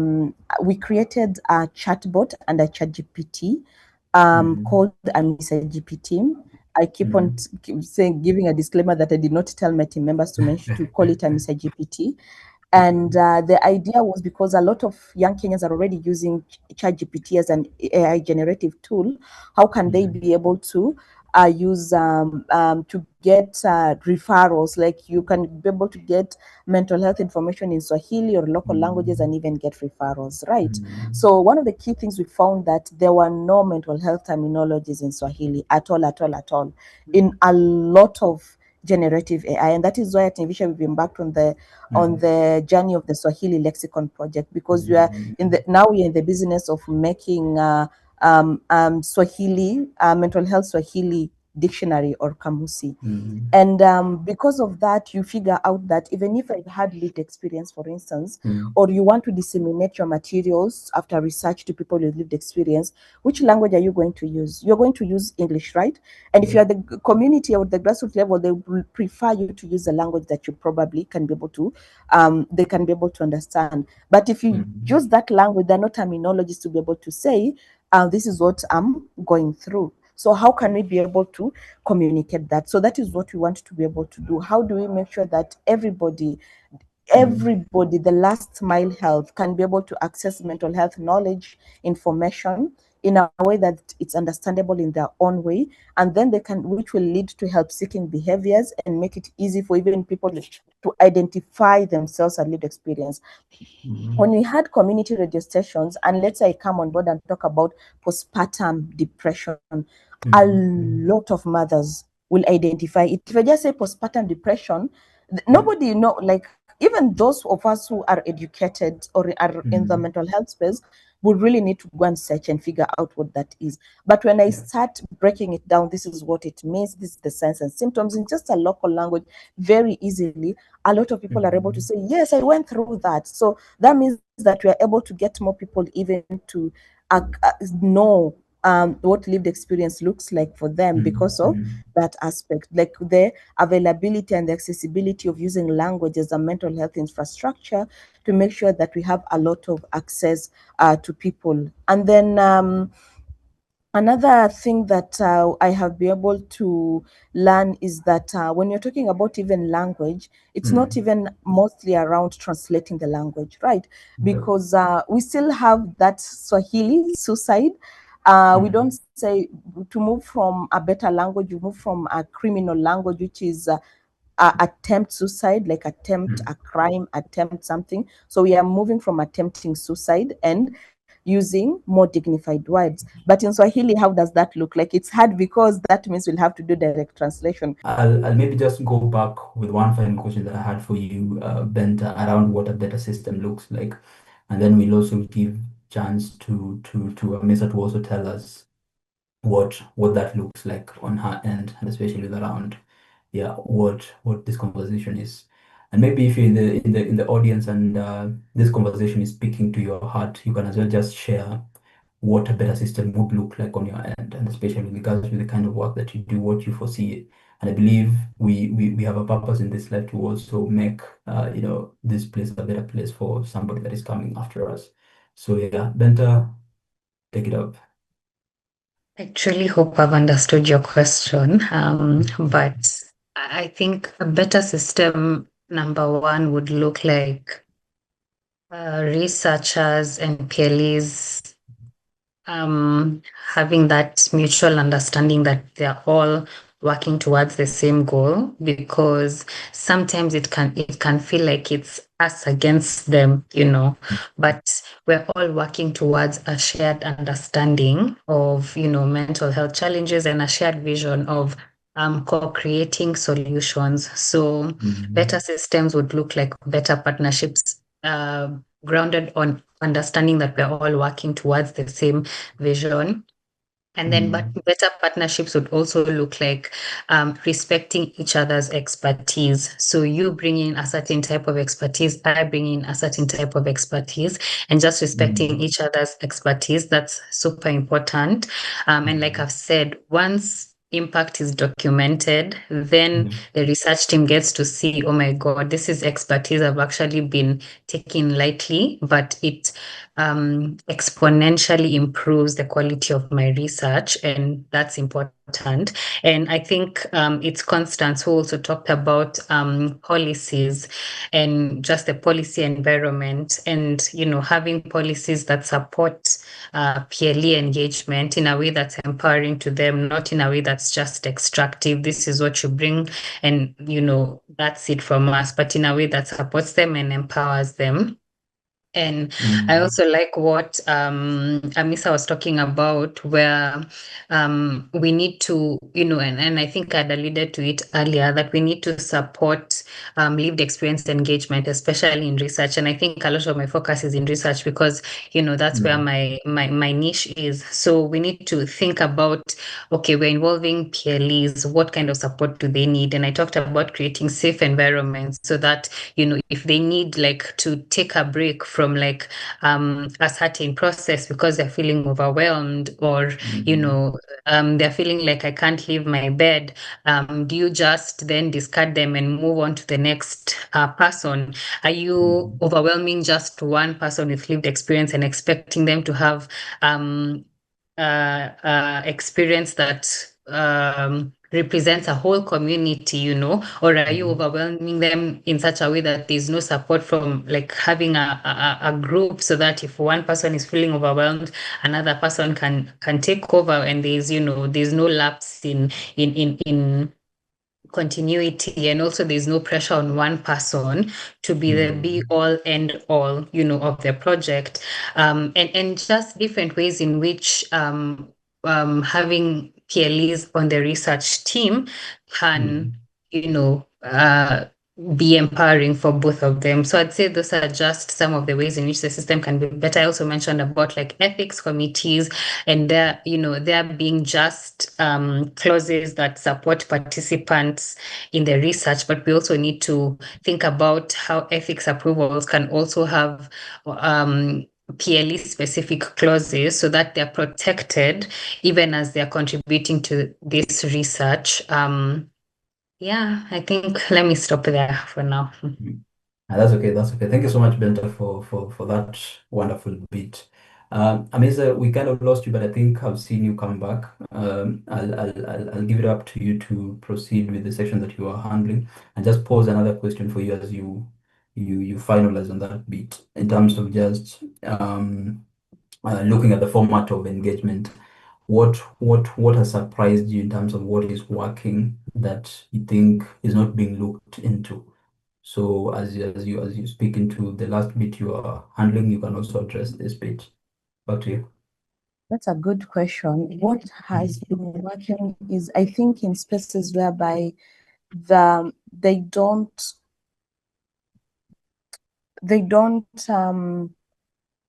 Speaker 5: we created a chatbot and a chat GPT called Amisa GPT. I keep on giving a disclaimer that I did not tell my team members to call it Amisa GPT. And the idea was because a lot of young Kenyans are already using ChatGPT as an AI generative tool. How can they be able to use to get referrals? Like you can be able to get mental health information in Swahili or local languages and even get referrals, right? So one of the key things we found that there were no mental health terminologies in Swahili at all, in a lot of generative AI, and that is why at Nivisha we've embarked on the journey of the Swahili Lexicon Project, because we are now we are in the business of making Swahili mental health Swahili dictionary or kamusi. And because of that, you figure out that even if I've had lived experience, for instance, or you want to disseminate your materials after research to people with lived experience, which language are you going to use? You're going to use English, right? And if you're at the community or the grassroots level, they will prefer you to use a language that you probably can be able to, they can be able to understand. But if you use that language, there are no terminologies to be able to say, this is what I'm going through. So how can we be able to communicate that? So that is what we want to be able to do. How do we make sure that everybody, the last mile health, can be able to access mental health knowledge, information in a way that it's understandable in their own way, and then they can, which will lead to help seeking behaviors and make it easy for even people to identify themselves and lived experience. When we had community radio stations, and let's say I come on board and talk about postpartum depression, a lot of mothers will identify it. If I just say postpartum depression, nobody know, like even those of us who are educated or are in the mental health space would really need to go and search and figure out what that is. But when I start breaking it down, this is what it means, this is the signs and symptoms in just a local language, very easily, a lot of people are able to say, yes, I went through that. So that means that we are able to get more people even to know what lived experience looks like for them because of that aspect, like the availability and the accessibility of using language as a mental health infrastructure to make sure that we have a lot of access to people. And then another thing that I have been able to learn is that when you're talking about even language, it's not even mostly around translating the language, right? Because we still have that Swahili suicide. We don't say to move from a better language, you move from a criminal language, which is attempt suicide, like attempt a crime, attempt something. So we are moving from attempting suicide and using more dignified words. But in Swahili, how does that look like? It's hard because that means we'll have to do direct translation.
Speaker 2: I'll maybe just go back with one final question that I had for you, Benta, around what a better system looks like. And then we'll also give chance to Amisa to also tell us what that looks like on her end, and especially with around what this conversation is. And maybe if you're in the audience and this conversation is speaking to your heart, you can as well just share what a better system would look like on your end, and especially with regards to the kind of work that you do, what you foresee. And I believe we have a purpose in this life to also make this place a better place for somebody that is coming after us. So yeah, Benta, take it up.
Speaker 4: I truly hope I've understood your question. But I think a better system, number one, would look like researchers and PLEs having that mutual understanding that they're all working towards the same goal, because sometimes it can feel like it's us against them, but we're all working towards a shared understanding of, mental health challenges and a shared vision of co-creating solutions. So better systems would look like better partnerships grounded on understanding that we're all working towards the same vision. And then better partnerships would also look like respecting each other's expertise. So you bring in a certain type of expertise, I bring in a certain type of expertise, and just respecting each other's expertise. That's super important. And like I've said, once impact is documented, then the research team gets to see, oh my God, this is expertise I've actually been taking lightly, but it exponentially improves the quality of my research, and that's important. And I think it's Constance who also talked about policies and just the policy environment, and having policies that support PLE engagement in a way that's empowering to them, not in a way that's just extractive. This is what you bring, and that's it from us, but in a way that supports them and empowers them. And I also like what Amisa was talking about, where we need to, and I think I'd alluded to it earlier, that we need to support lived experience engagement, especially in research. And I think a lot of my focus is in research because, that's where my niche is. So we need to think about, okay, we're involving PLEs, what kind of support do they need? And I talked about creating safe environments so that, if they need like to take a break from like a certain process because they're feeling overwhelmed, or they're feeling like I can't leave my bed, do you just then discard them and move on to the next person? Are you overwhelming just one person with lived experience and expecting them to have experience that represents a whole community, or are you overwhelming them in such a way that there's no support from like having a group, so that if one person is feeling overwhelmed, another person can take over, and there's no lapse in continuity, and also there's no pressure on one person to be the be all end all, of the project, and just different ways in which having PLEs on the research team can, be empowering for both of them. So I'd say those are just some of the ways in which the system can be better. I also mentioned about like ethics committees, and there being just clauses that support participants in the research, but we also need to think about how ethics approvals can also have PLE specific clauses so that they're protected even as they're contributing to this research. Yeah, I think let me stop there for now.
Speaker 2: That's okay. That's okay. Thank you so much, Benta, for that wonderful bit. Amisa, we kind of lost you, but I think I've seen you come back. I'll give it up to you to proceed with the section that you are handling, and just pose another question for you as you finalize on that bit in terms of just looking at the format of engagement. What has surprised you in terms of what is working that you think is not being looked into? So as you speak into the last bit you are handling, you can also address this bit. Back to you.
Speaker 5: That's a good question. What has been working is, I think, in spaces whereby they don't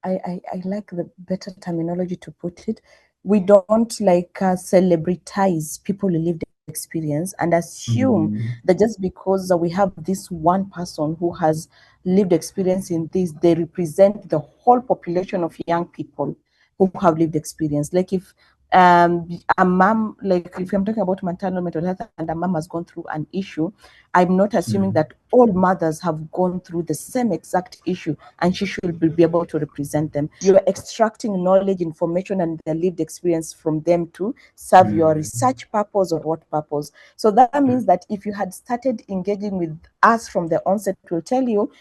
Speaker 5: I like the better terminology to put it. We don't like celebritize people who lived experience and assume that just because we have this one person who has lived experience in this, they represent the whole population of young people who have lived experience. Like if a mom, like if I'm talking about maternal mental health and a mom has gone through an issue, I'm not assuming that all mothers have gone through the same exact issue and she should be able to represent them. You're extracting knowledge, information, and their lived experience from them to serve your research purpose or what purpose. So that means that if you had started engaging with us from the onset, we'll tell you,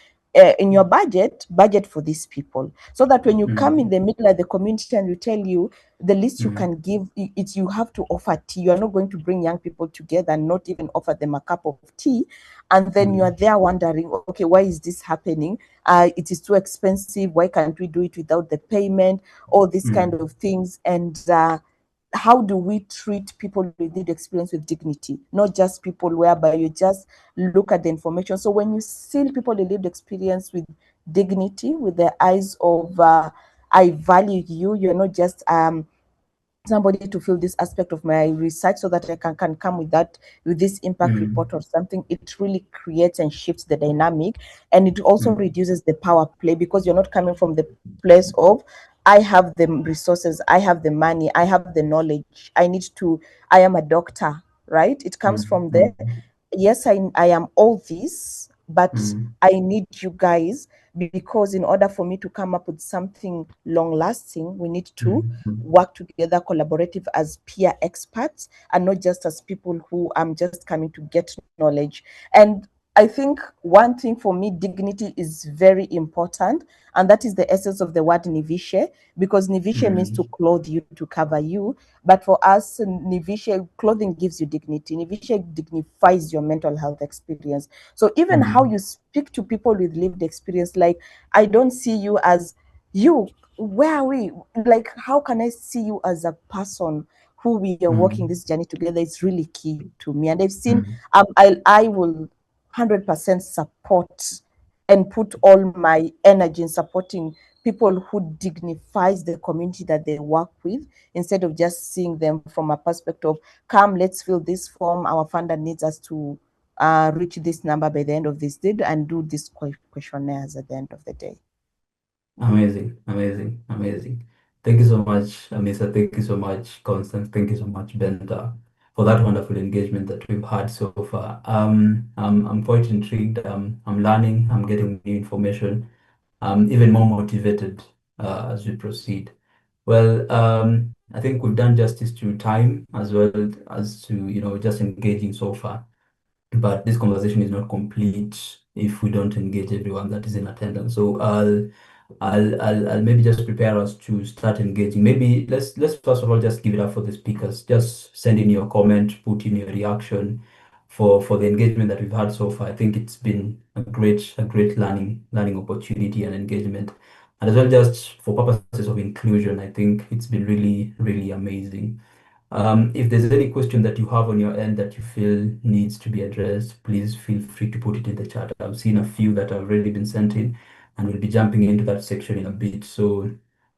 Speaker 5: in your budget for these people, so that when you come in the middle of the community and we tell you the least you can give, it's you have to offer tea. You are not going to bring young people together and not even offer them a cup of tea, and then you are there wondering, okay, why is this happening? It is too expensive. Why can't we do it without the payment? All these kind of things. And how do we treat people with lived experience with dignity, not just people whereby you just look at the information? So when you see people with lived experience with dignity, with the eyes of I value you, you're not just somebody to fill this aspect of my research so that I can come with this impact report or something, it really creates and shifts the dynamic. And it also reduces the power play, because you're not coming from the place of I have the resources, I have the money, I have the knowledge, I am a doctor, right? It comes from there. Yes, I am all this, but I need you guys, because in order for me to come up with something long lasting, we need to work together collaborative as peer experts and not just as people who I'm just coming to get knowledge. And I think one thing for me, dignity is very important, and that is the essence of the word nivishe, because nivishe means to clothe you, to cover you. But for us, nivishe, clothing gives you dignity. Nivishe dignifies your mental health experience. So even how you speak to people with lived experience, like, I don't see you as you, where are we? Like, how can I see you as a person who we are walking this journey together? It's really key to me. And I've seen, I will 100% support and put all my energy in supporting people who dignifies the community that they work with, instead of just seeing them from a perspective of, come, let's fill this form, our funder needs us to reach this number by the end of this day and do these questionnaires at the end of the day.
Speaker 2: Amazing, amazing, amazing. Thank you so much, Amisa. Thank you so much, Constance. Thank you so much, Benta, for that wonderful engagement that we've had so far. I'm quite intrigued. I'm learning. I'm getting new information. I'm even more motivated as we proceed. Well, I think we've done justice to time as well as to, just engaging so far. But this conversation is not complete if we don't engage everyone that is in attendance. So I'll maybe just prepare us to start engaging. Maybe let's first of all just give it up for the speakers. Just send in your comment, put in your reaction for the engagement that we've had so far. I think it's been a great learning opportunity and engagement. And as well, just for purposes of inclusion, I think it's been really amazing. If there's any question that you have on your end that you feel needs to be addressed, please feel free to put it in the chat. I've seen a few that have already been sent in, and we'll be jumping into that section in a bit. So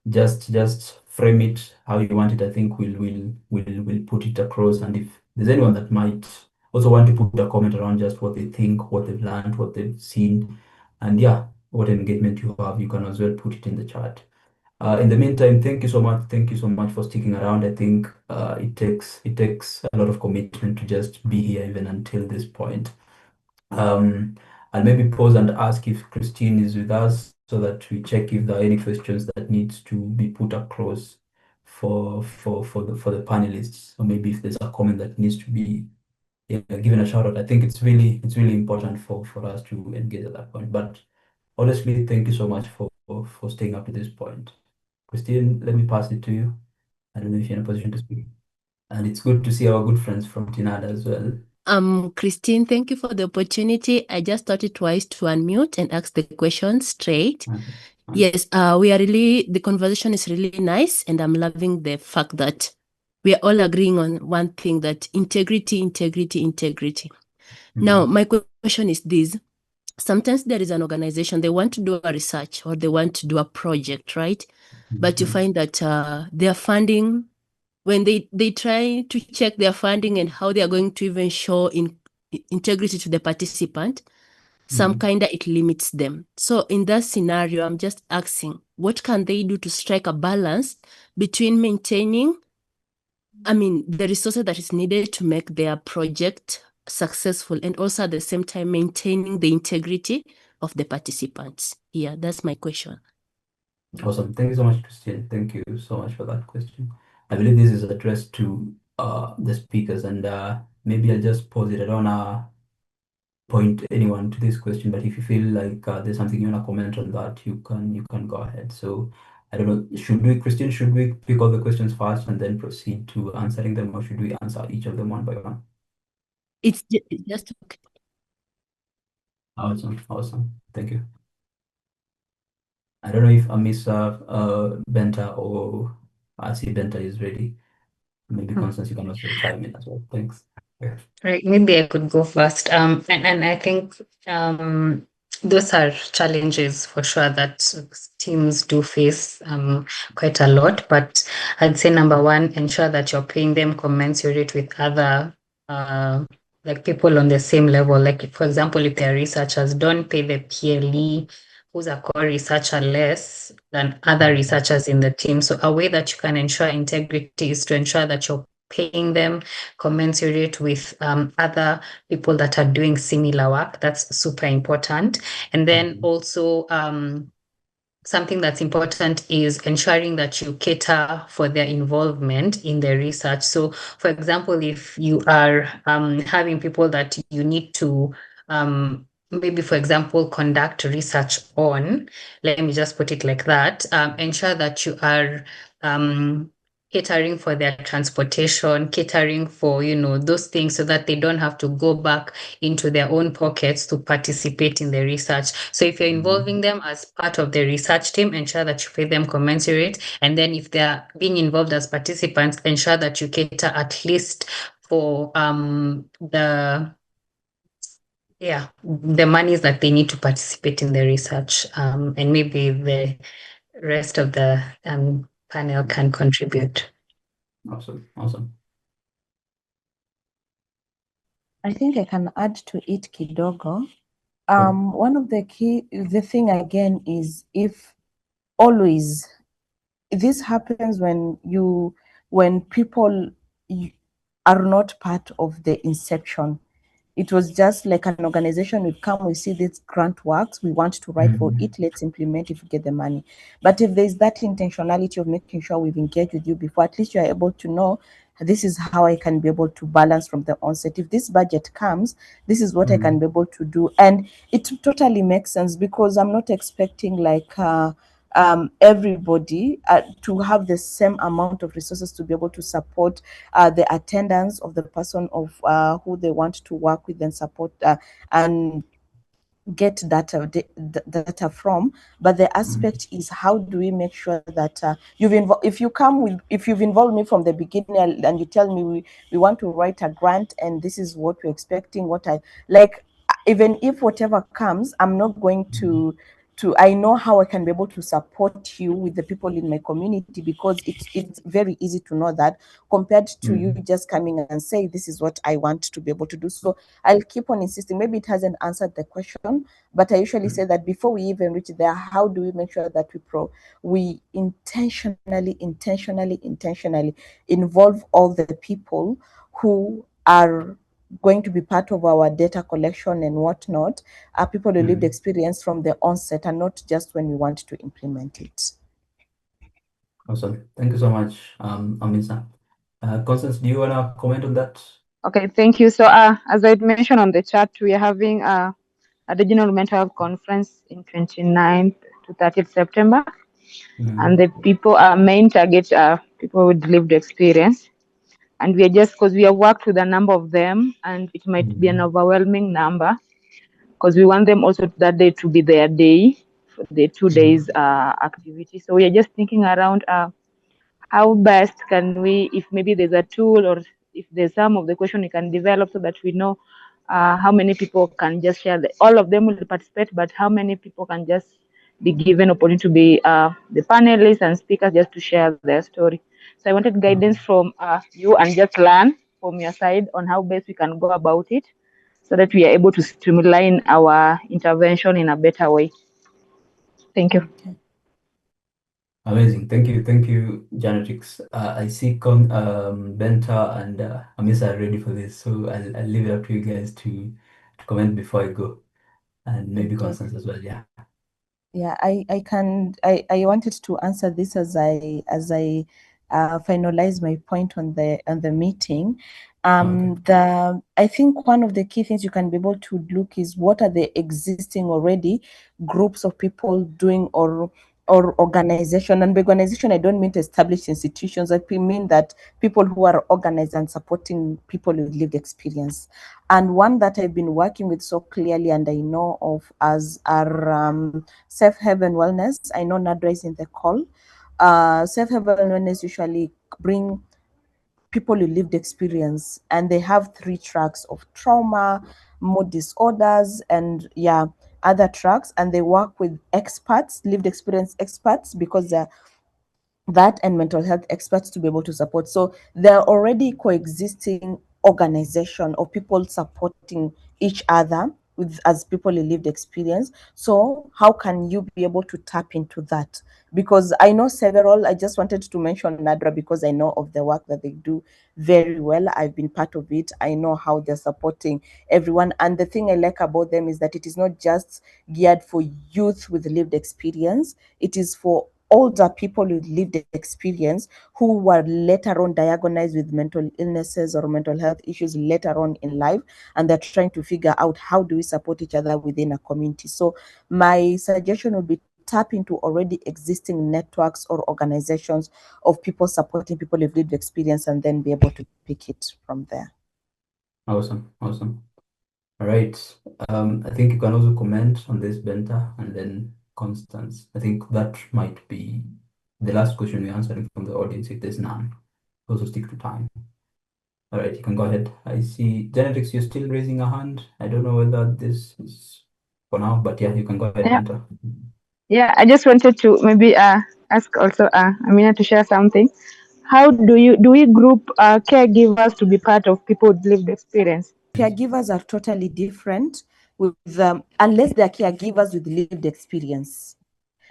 Speaker 2: just frame it how you want it. I think we'll put it across. And if there's anyone that might also want to put a comment around just what they think, what they've learned, what they've seen, and yeah, what engagement you have, you can as well put it in the chat. In the meantime, thank you so much. Thank you so much for sticking around. I think it takes a lot of commitment to just be here even until this point. I'll maybe pause and ask if Christine is with us so that we check if there are any questions that needs to be put across for the panelists, or maybe if there's a comment that needs to be given a shout out. I think it's really important for us to engage at that point. But honestly, thank you so much for staying up to this point. Christine, let me pass it to you. I don't know if you're in a position to speak. And it's good to see our good friends from Tinada as well.
Speaker 6: Christine, thank you for the opportunity. I just thought it wise to unmute and ask the question straight.
Speaker 2: Okay.
Speaker 6: Yes, the conversation is really nice, and I'm loving the fact that we are all agreeing on one thing, that integrity. Now, my question is this. Sometimes there is an organization, they want to do a research or they want to do a project, right? But you find that their funding, when they try to check their funding and how they are going to even show integrity to the participant, some kind of it limits them. So in that scenario, I'm just asking, what can they do to strike a balance between maintaining, the resources that is needed to make their project successful, and also at the same time maintaining the integrity of the participants? Yeah, that's my question.
Speaker 2: Awesome. Thank you so much, Christine. Thank you so much for that question. I believe this is addressed to the speakers, and maybe I'll just pause it. I don't want to point anyone to this question, but if you feel like there's something you want to comment on that, you can go ahead. So I don't know, Christine, should we pick all the questions first and then proceed to answering them, or should we answer each of them one by one?
Speaker 6: It's just okay.
Speaker 2: Awesome. Thank you. I don't know if Amisa, Benta, or Asi Benta is ready. Maybe Constance, you can also chime in as well. Thanks. Yeah.
Speaker 4: Right, maybe I could go first. And I think those are challenges for sure that teams do face quite a lot. But I'd say number one, ensure that you're paying them commensurate with other like people on the same level. Like, for example, if they're researchers, don't pay the PLE who's a core researcher less than other researchers in the team. So a way that you can ensure integrity is to ensure that you're paying them commensurate with other people that are doing similar work. That's super important. And then also something that's important is ensuring that you cater for their involvement in the research. So, for example, if you are having people that you need to maybe, for example, conduct research on, let me just put it like that, ensure that you are catering for their transportation, catering for, those things, so that they don't have to go back into their own pockets to participate in the research. So if you're involving them as part of the research team, ensure that you pay them commensurate. And then if they're being involved as participants, ensure that you cater at least for the yeah, the monies that they need to participate in the research, and maybe the rest of the panel can contribute.
Speaker 2: Awesome, awesome.
Speaker 5: I think I can add to it kidogo.
Speaker 2: Sure.
Speaker 5: One of the thing again is if always this happens when people are not part of the inception. It was just like an organization would come, we see this grant works, we want to write for it, let's implement if we get the money. But if there's that intentionality of making sure we've engaged with you before, at least you're able to know this is how I can be able to balance from the onset. If this budget comes, this is what I can be able to do. And it totally makes sense because I'm not expecting like everybody to have the same amount of resources to be able to support the attendance of the person of who they want to work with and support and get data from. But the aspect is how do we make sure that if you've involved me from the beginning and you tell me we want to write a grant and this is what we're expecting, what I like, even if whatever comes, I'm not going to I know how I can be able to support you with the people in my community, because it's very easy to know that compared to you just coming and say this is what I want to be able to do. So I'll keep on insisting. Maybe it hasn't answered the question, but I usually say that before we even reach there, how do we make sure that we intentionally involve all the people who are going to be part of our data collection and whatnot, are people who lived experience from the onset and not just when we want to implement it.
Speaker 2: Awesome. Thank you so much, Amisa. Constance, do you want to comment on that?
Speaker 7: Okay, thank you. So as I mentioned on the chat, we are having a regional mental health conference in 29th to 30th September. And the main target are people with lived experience. And we are just, because we have worked with a number of them and it might be an overwhelming number, because we want them also that day to be their day for the 2 days activity. So we are just thinking around how best can we, if maybe there's a tool or if there's some of the question we can develop so that we know how many people can just share. All of them will participate, but how many people can just be given opportunity to be the panelists and speakers just to share their story. So I wanted guidance from you and just learn from your side on how best we can go about it so that we are able to streamline our intervention in a better way. Thank you.
Speaker 2: Amazing. Thank you, Janetix. I see Benta and Amisa are ready for this, so I'll leave it up to you guys to comment before I go, and maybe Constance as well. Yeah.
Speaker 5: Yeah, I wanted to answer this as I finalize my point on the meeting. I think one of the key things you can be able to look is what are the existing already groups of people doing or organization. And by organization, I don't mean to establish institutions. I mean that people who are organized and supporting people with lived experience. And one that I've been working with so clearly and I know of as our Safe Haven Wellness. I know Nadra is in the call. Safe Haven Wellness usually bring people who lived experience, and they have 3 tracks of trauma, mood disorders, and other tracks, and they work with experts, lived experience experts, because they're that and mental health experts to be able to support. So they're already coexisting organization of people supporting each other with as people in lived experience. So how can you be able to tap into that? Because I know several, I just wanted to mention Nadra because I know of the work that they do very well. I've been part of it. I know how they're supporting everyone. And the thing I like about them is that it is not just geared for youth with lived experience. It is for older people with lived experience who were later on diagnosed with mental illnesses or mental health issues later on in life, and they're trying to figure out how do we support each other within a community. So my suggestion would be tap into already existing networks or organizations of people supporting people with lived experience and then be able to pick it from there.
Speaker 2: Awesome. All right. I think you can also comment on this, Benta, and then Constance. I think that might be the last question we're answering from the audience if there's none. Also stick to time. All right, you can go ahead. I see Genetics, you're still raising a hand. I don't know whether this is for now, but yeah, you can go ahead,
Speaker 7: Yeah.
Speaker 2: Benta.
Speaker 7: Yeah, I just wanted to maybe ask also Amina to share something. How do we group caregivers to be part of people with lived experience?
Speaker 5: Caregivers are totally different with unless they're caregivers with lived experience.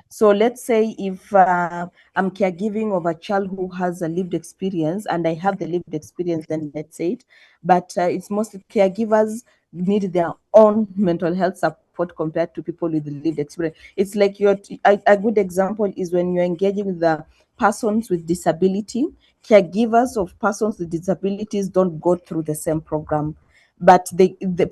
Speaker 5: So let's say if I'm caregiving of a child who has a lived experience and I have the lived experience, then let's say it. But it's mostly caregivers need their own mental health support compared to people with lived experience. It's like a good example is when you're engaging with the persons with disability. Caregivers of persons with disabilities don't go through the same program, but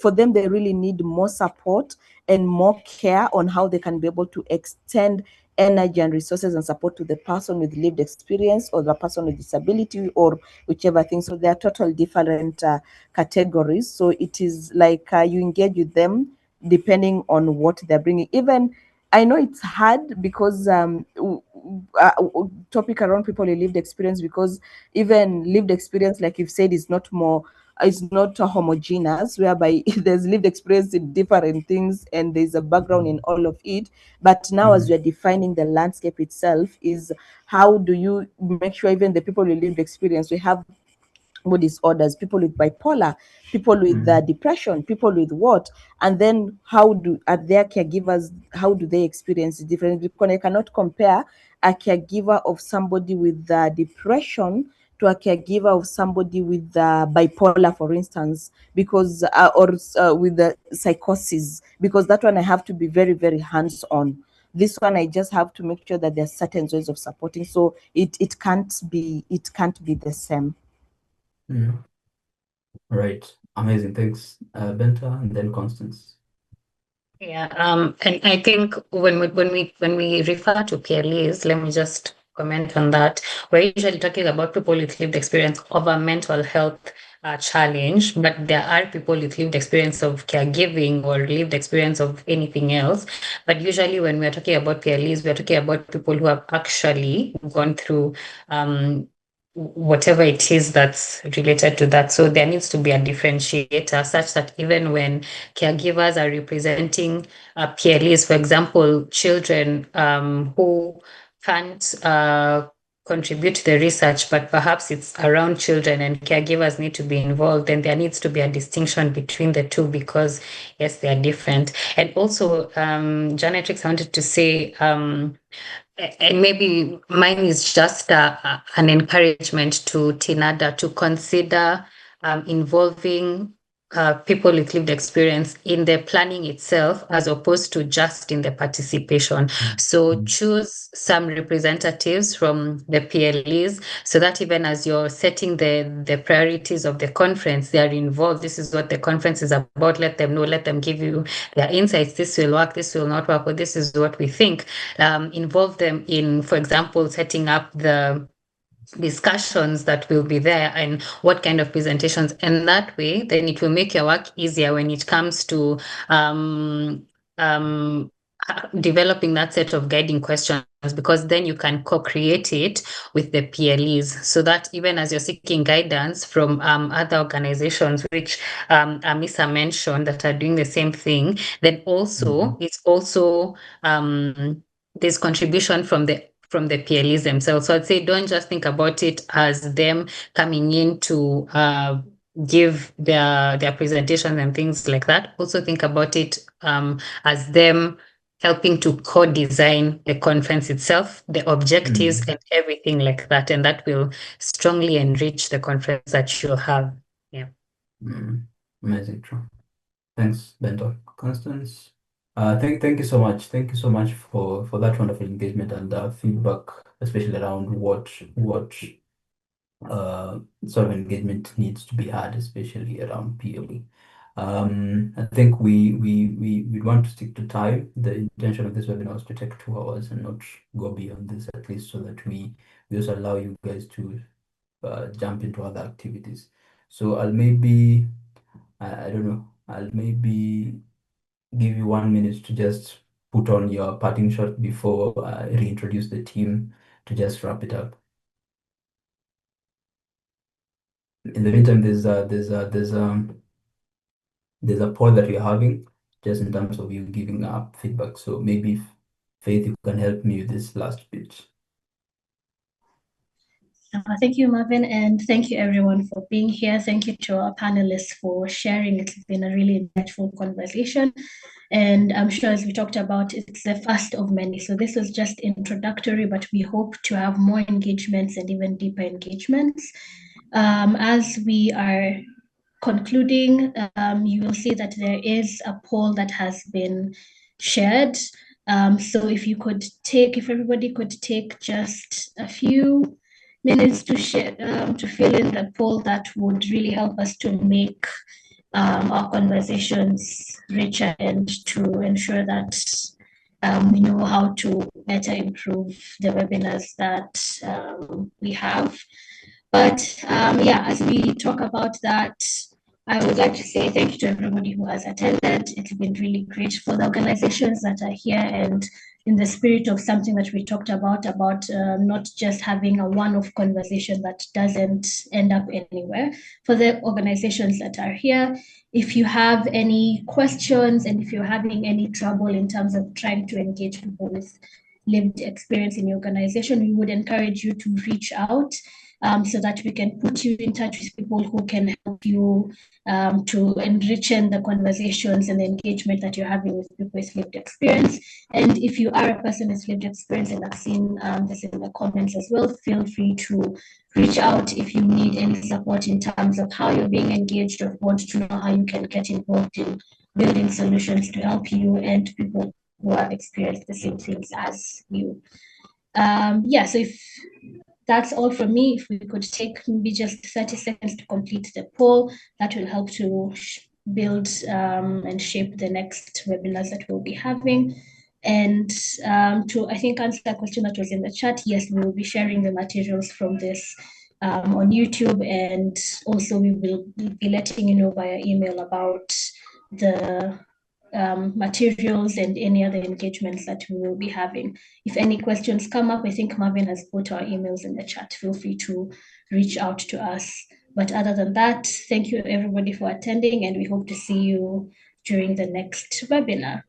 Speaker 5: for them they really need more support and more care on how they can be able to extend energy and resources and support to the person with lived experience or the person with disability or whichever thing. So they are totally different categories. So it is like you engage with them depending on what they're bringing. Even I know it's hard because topic around people with lived experience, because even lived experience, like you've said, is not more, it's not homogeneous, whereby there's lived experience in different things and there's a background in all of it. But now, as we're defining the landscape itself, is how do you make sure even the people with lived experience, we have mood disorders, people with bipolar, people with depression, people with what, and then how do are their caregivers, how do they experience it differently? Because I cannot compare a caregiver of somebody with depression to a caregiver of somebody with bipolar, for instance, because or with the psychosis, because that one I have to be very, very hands-on. This one I just have to make sure that there's certain ways of supporting, so it can't be the same.
Speaker 2: Right. Amazing. Thanks, Benta, and then Constance.
Speaker 4: Yeah, and I think when we refer to PLEs, let me just comment on that. We're usually talking about people with lived experience of a mental health challenge, but there are people with lived experience of caregiving or lived experience of anything else. But usually, when we're talking about PLEs, we're talking about people who have actually gone through whatever it is that's related to that. So there needs to be a differentiator such that even when caregivers are representing PLEs, for example, children who can't contribute to the research, but perhaps it's around children and caregivers need to be involved, then there needs to be a distinction between the two because, yes, they are different. And also, Janetrix wanted to say, and maybe mine is just an encouragement to TINADA to consider involving people with lived experience in the planning itself as opposed to just in the participation. So choose some representatives from the PLEs so that even as you're setting the priorities of the conference, they are involved. This is what the conference is about. Let them know, let them give you their insights. This will work, this will not work, or this is what we think. Involve them in, for example, setting up the discussions that will be there and what kind of presentations, and that way then it will make your work easier when it comes to developing that set of guiding questions, because then you can co-create it with the PLEs so that even as you're seeking guidance from other organizations, which Amisa mentioned, that are doing the same thing, then also it's also there's contribution from the PLEs themselves. So I'd say don't just think about it as them coming in to give their presentation and things like that. Also think about it as them helping to co-design the conference itself, the objectives and everything like that. And that will strongly enrich the conference that you'll have. Yeah.
Speaker 2: Amazing. True. Thanks, Bento. Constance, thank you so much. Thank you so much for that wonderful engagement and feedback, especially around what sort of engagement needs to be had, especially around PLE. I think we want to stick to time. The intention of this webinar is to take 2 hours and not go beyond this, at least so that we also allow you guys to jump into other activities. So I'll maybe, I don't know, I'll maybe give you 1 minute to just put on your parting shot before I reintroduce the team to just wrap it up. In the meantime, there's a poll that we're having just in terms of you giving up feedback. So maybe Faith, you can help me with this last bit.
Speaker 1: Thank you, Marvin, and thank you everyone for being here. Thank you to our panelists for sharing. It's been a really insightful conversation. And I'm sure, as we talked about, it's the first of many. So this was just introductory, but we hope to have more engagements and even deeper engagements. As we are concluding, you will see that there is a poll that has been shared. So if everybody could take just a few minutes to share, to fill in the poll, that would really help us to make our conversations richer and to ensure that we know how to better improve the webinars that we have. But yeah, as we talk about that, I would like to say thank you to everybody who has attended. It's been really great for the organizations that are here, and in the spirit of something that we talked about not just having a one-off conversation that doesn't end up anywhere. For the organizations that are here, if you have any questions and if you're having any trouble in terms of trying to engage people with lived experience in your organization, we would encourage you to reach out so that we can put you in touch with people who can help you to enrich the conversations and the engagement that you're having with people with lived experience. And if you are a person with lived experience, and I've seen this in the comments as well, feel free to reach out if you need any support in terms of how you're being engaged or want to know how you can get involved in building solutions to help you and people who have experienced the same things as you. Yeah, so if that's all from me. If we could take maybe just 30 seconds to complete the poll, that will help to build and shape the next webinars that we'll be having. And to, I think, answer a question that was in the chat, yes, we will be sharing the materials from this on YouTube, and also we will be letting you know via email about the materials and any other engagements that we will be having. If any questions come up, I think Marvin has put our emails in the chat. Feel free to reach out to us. But other than that, thank you everybody for attending, and we hope to see you during the next webinar.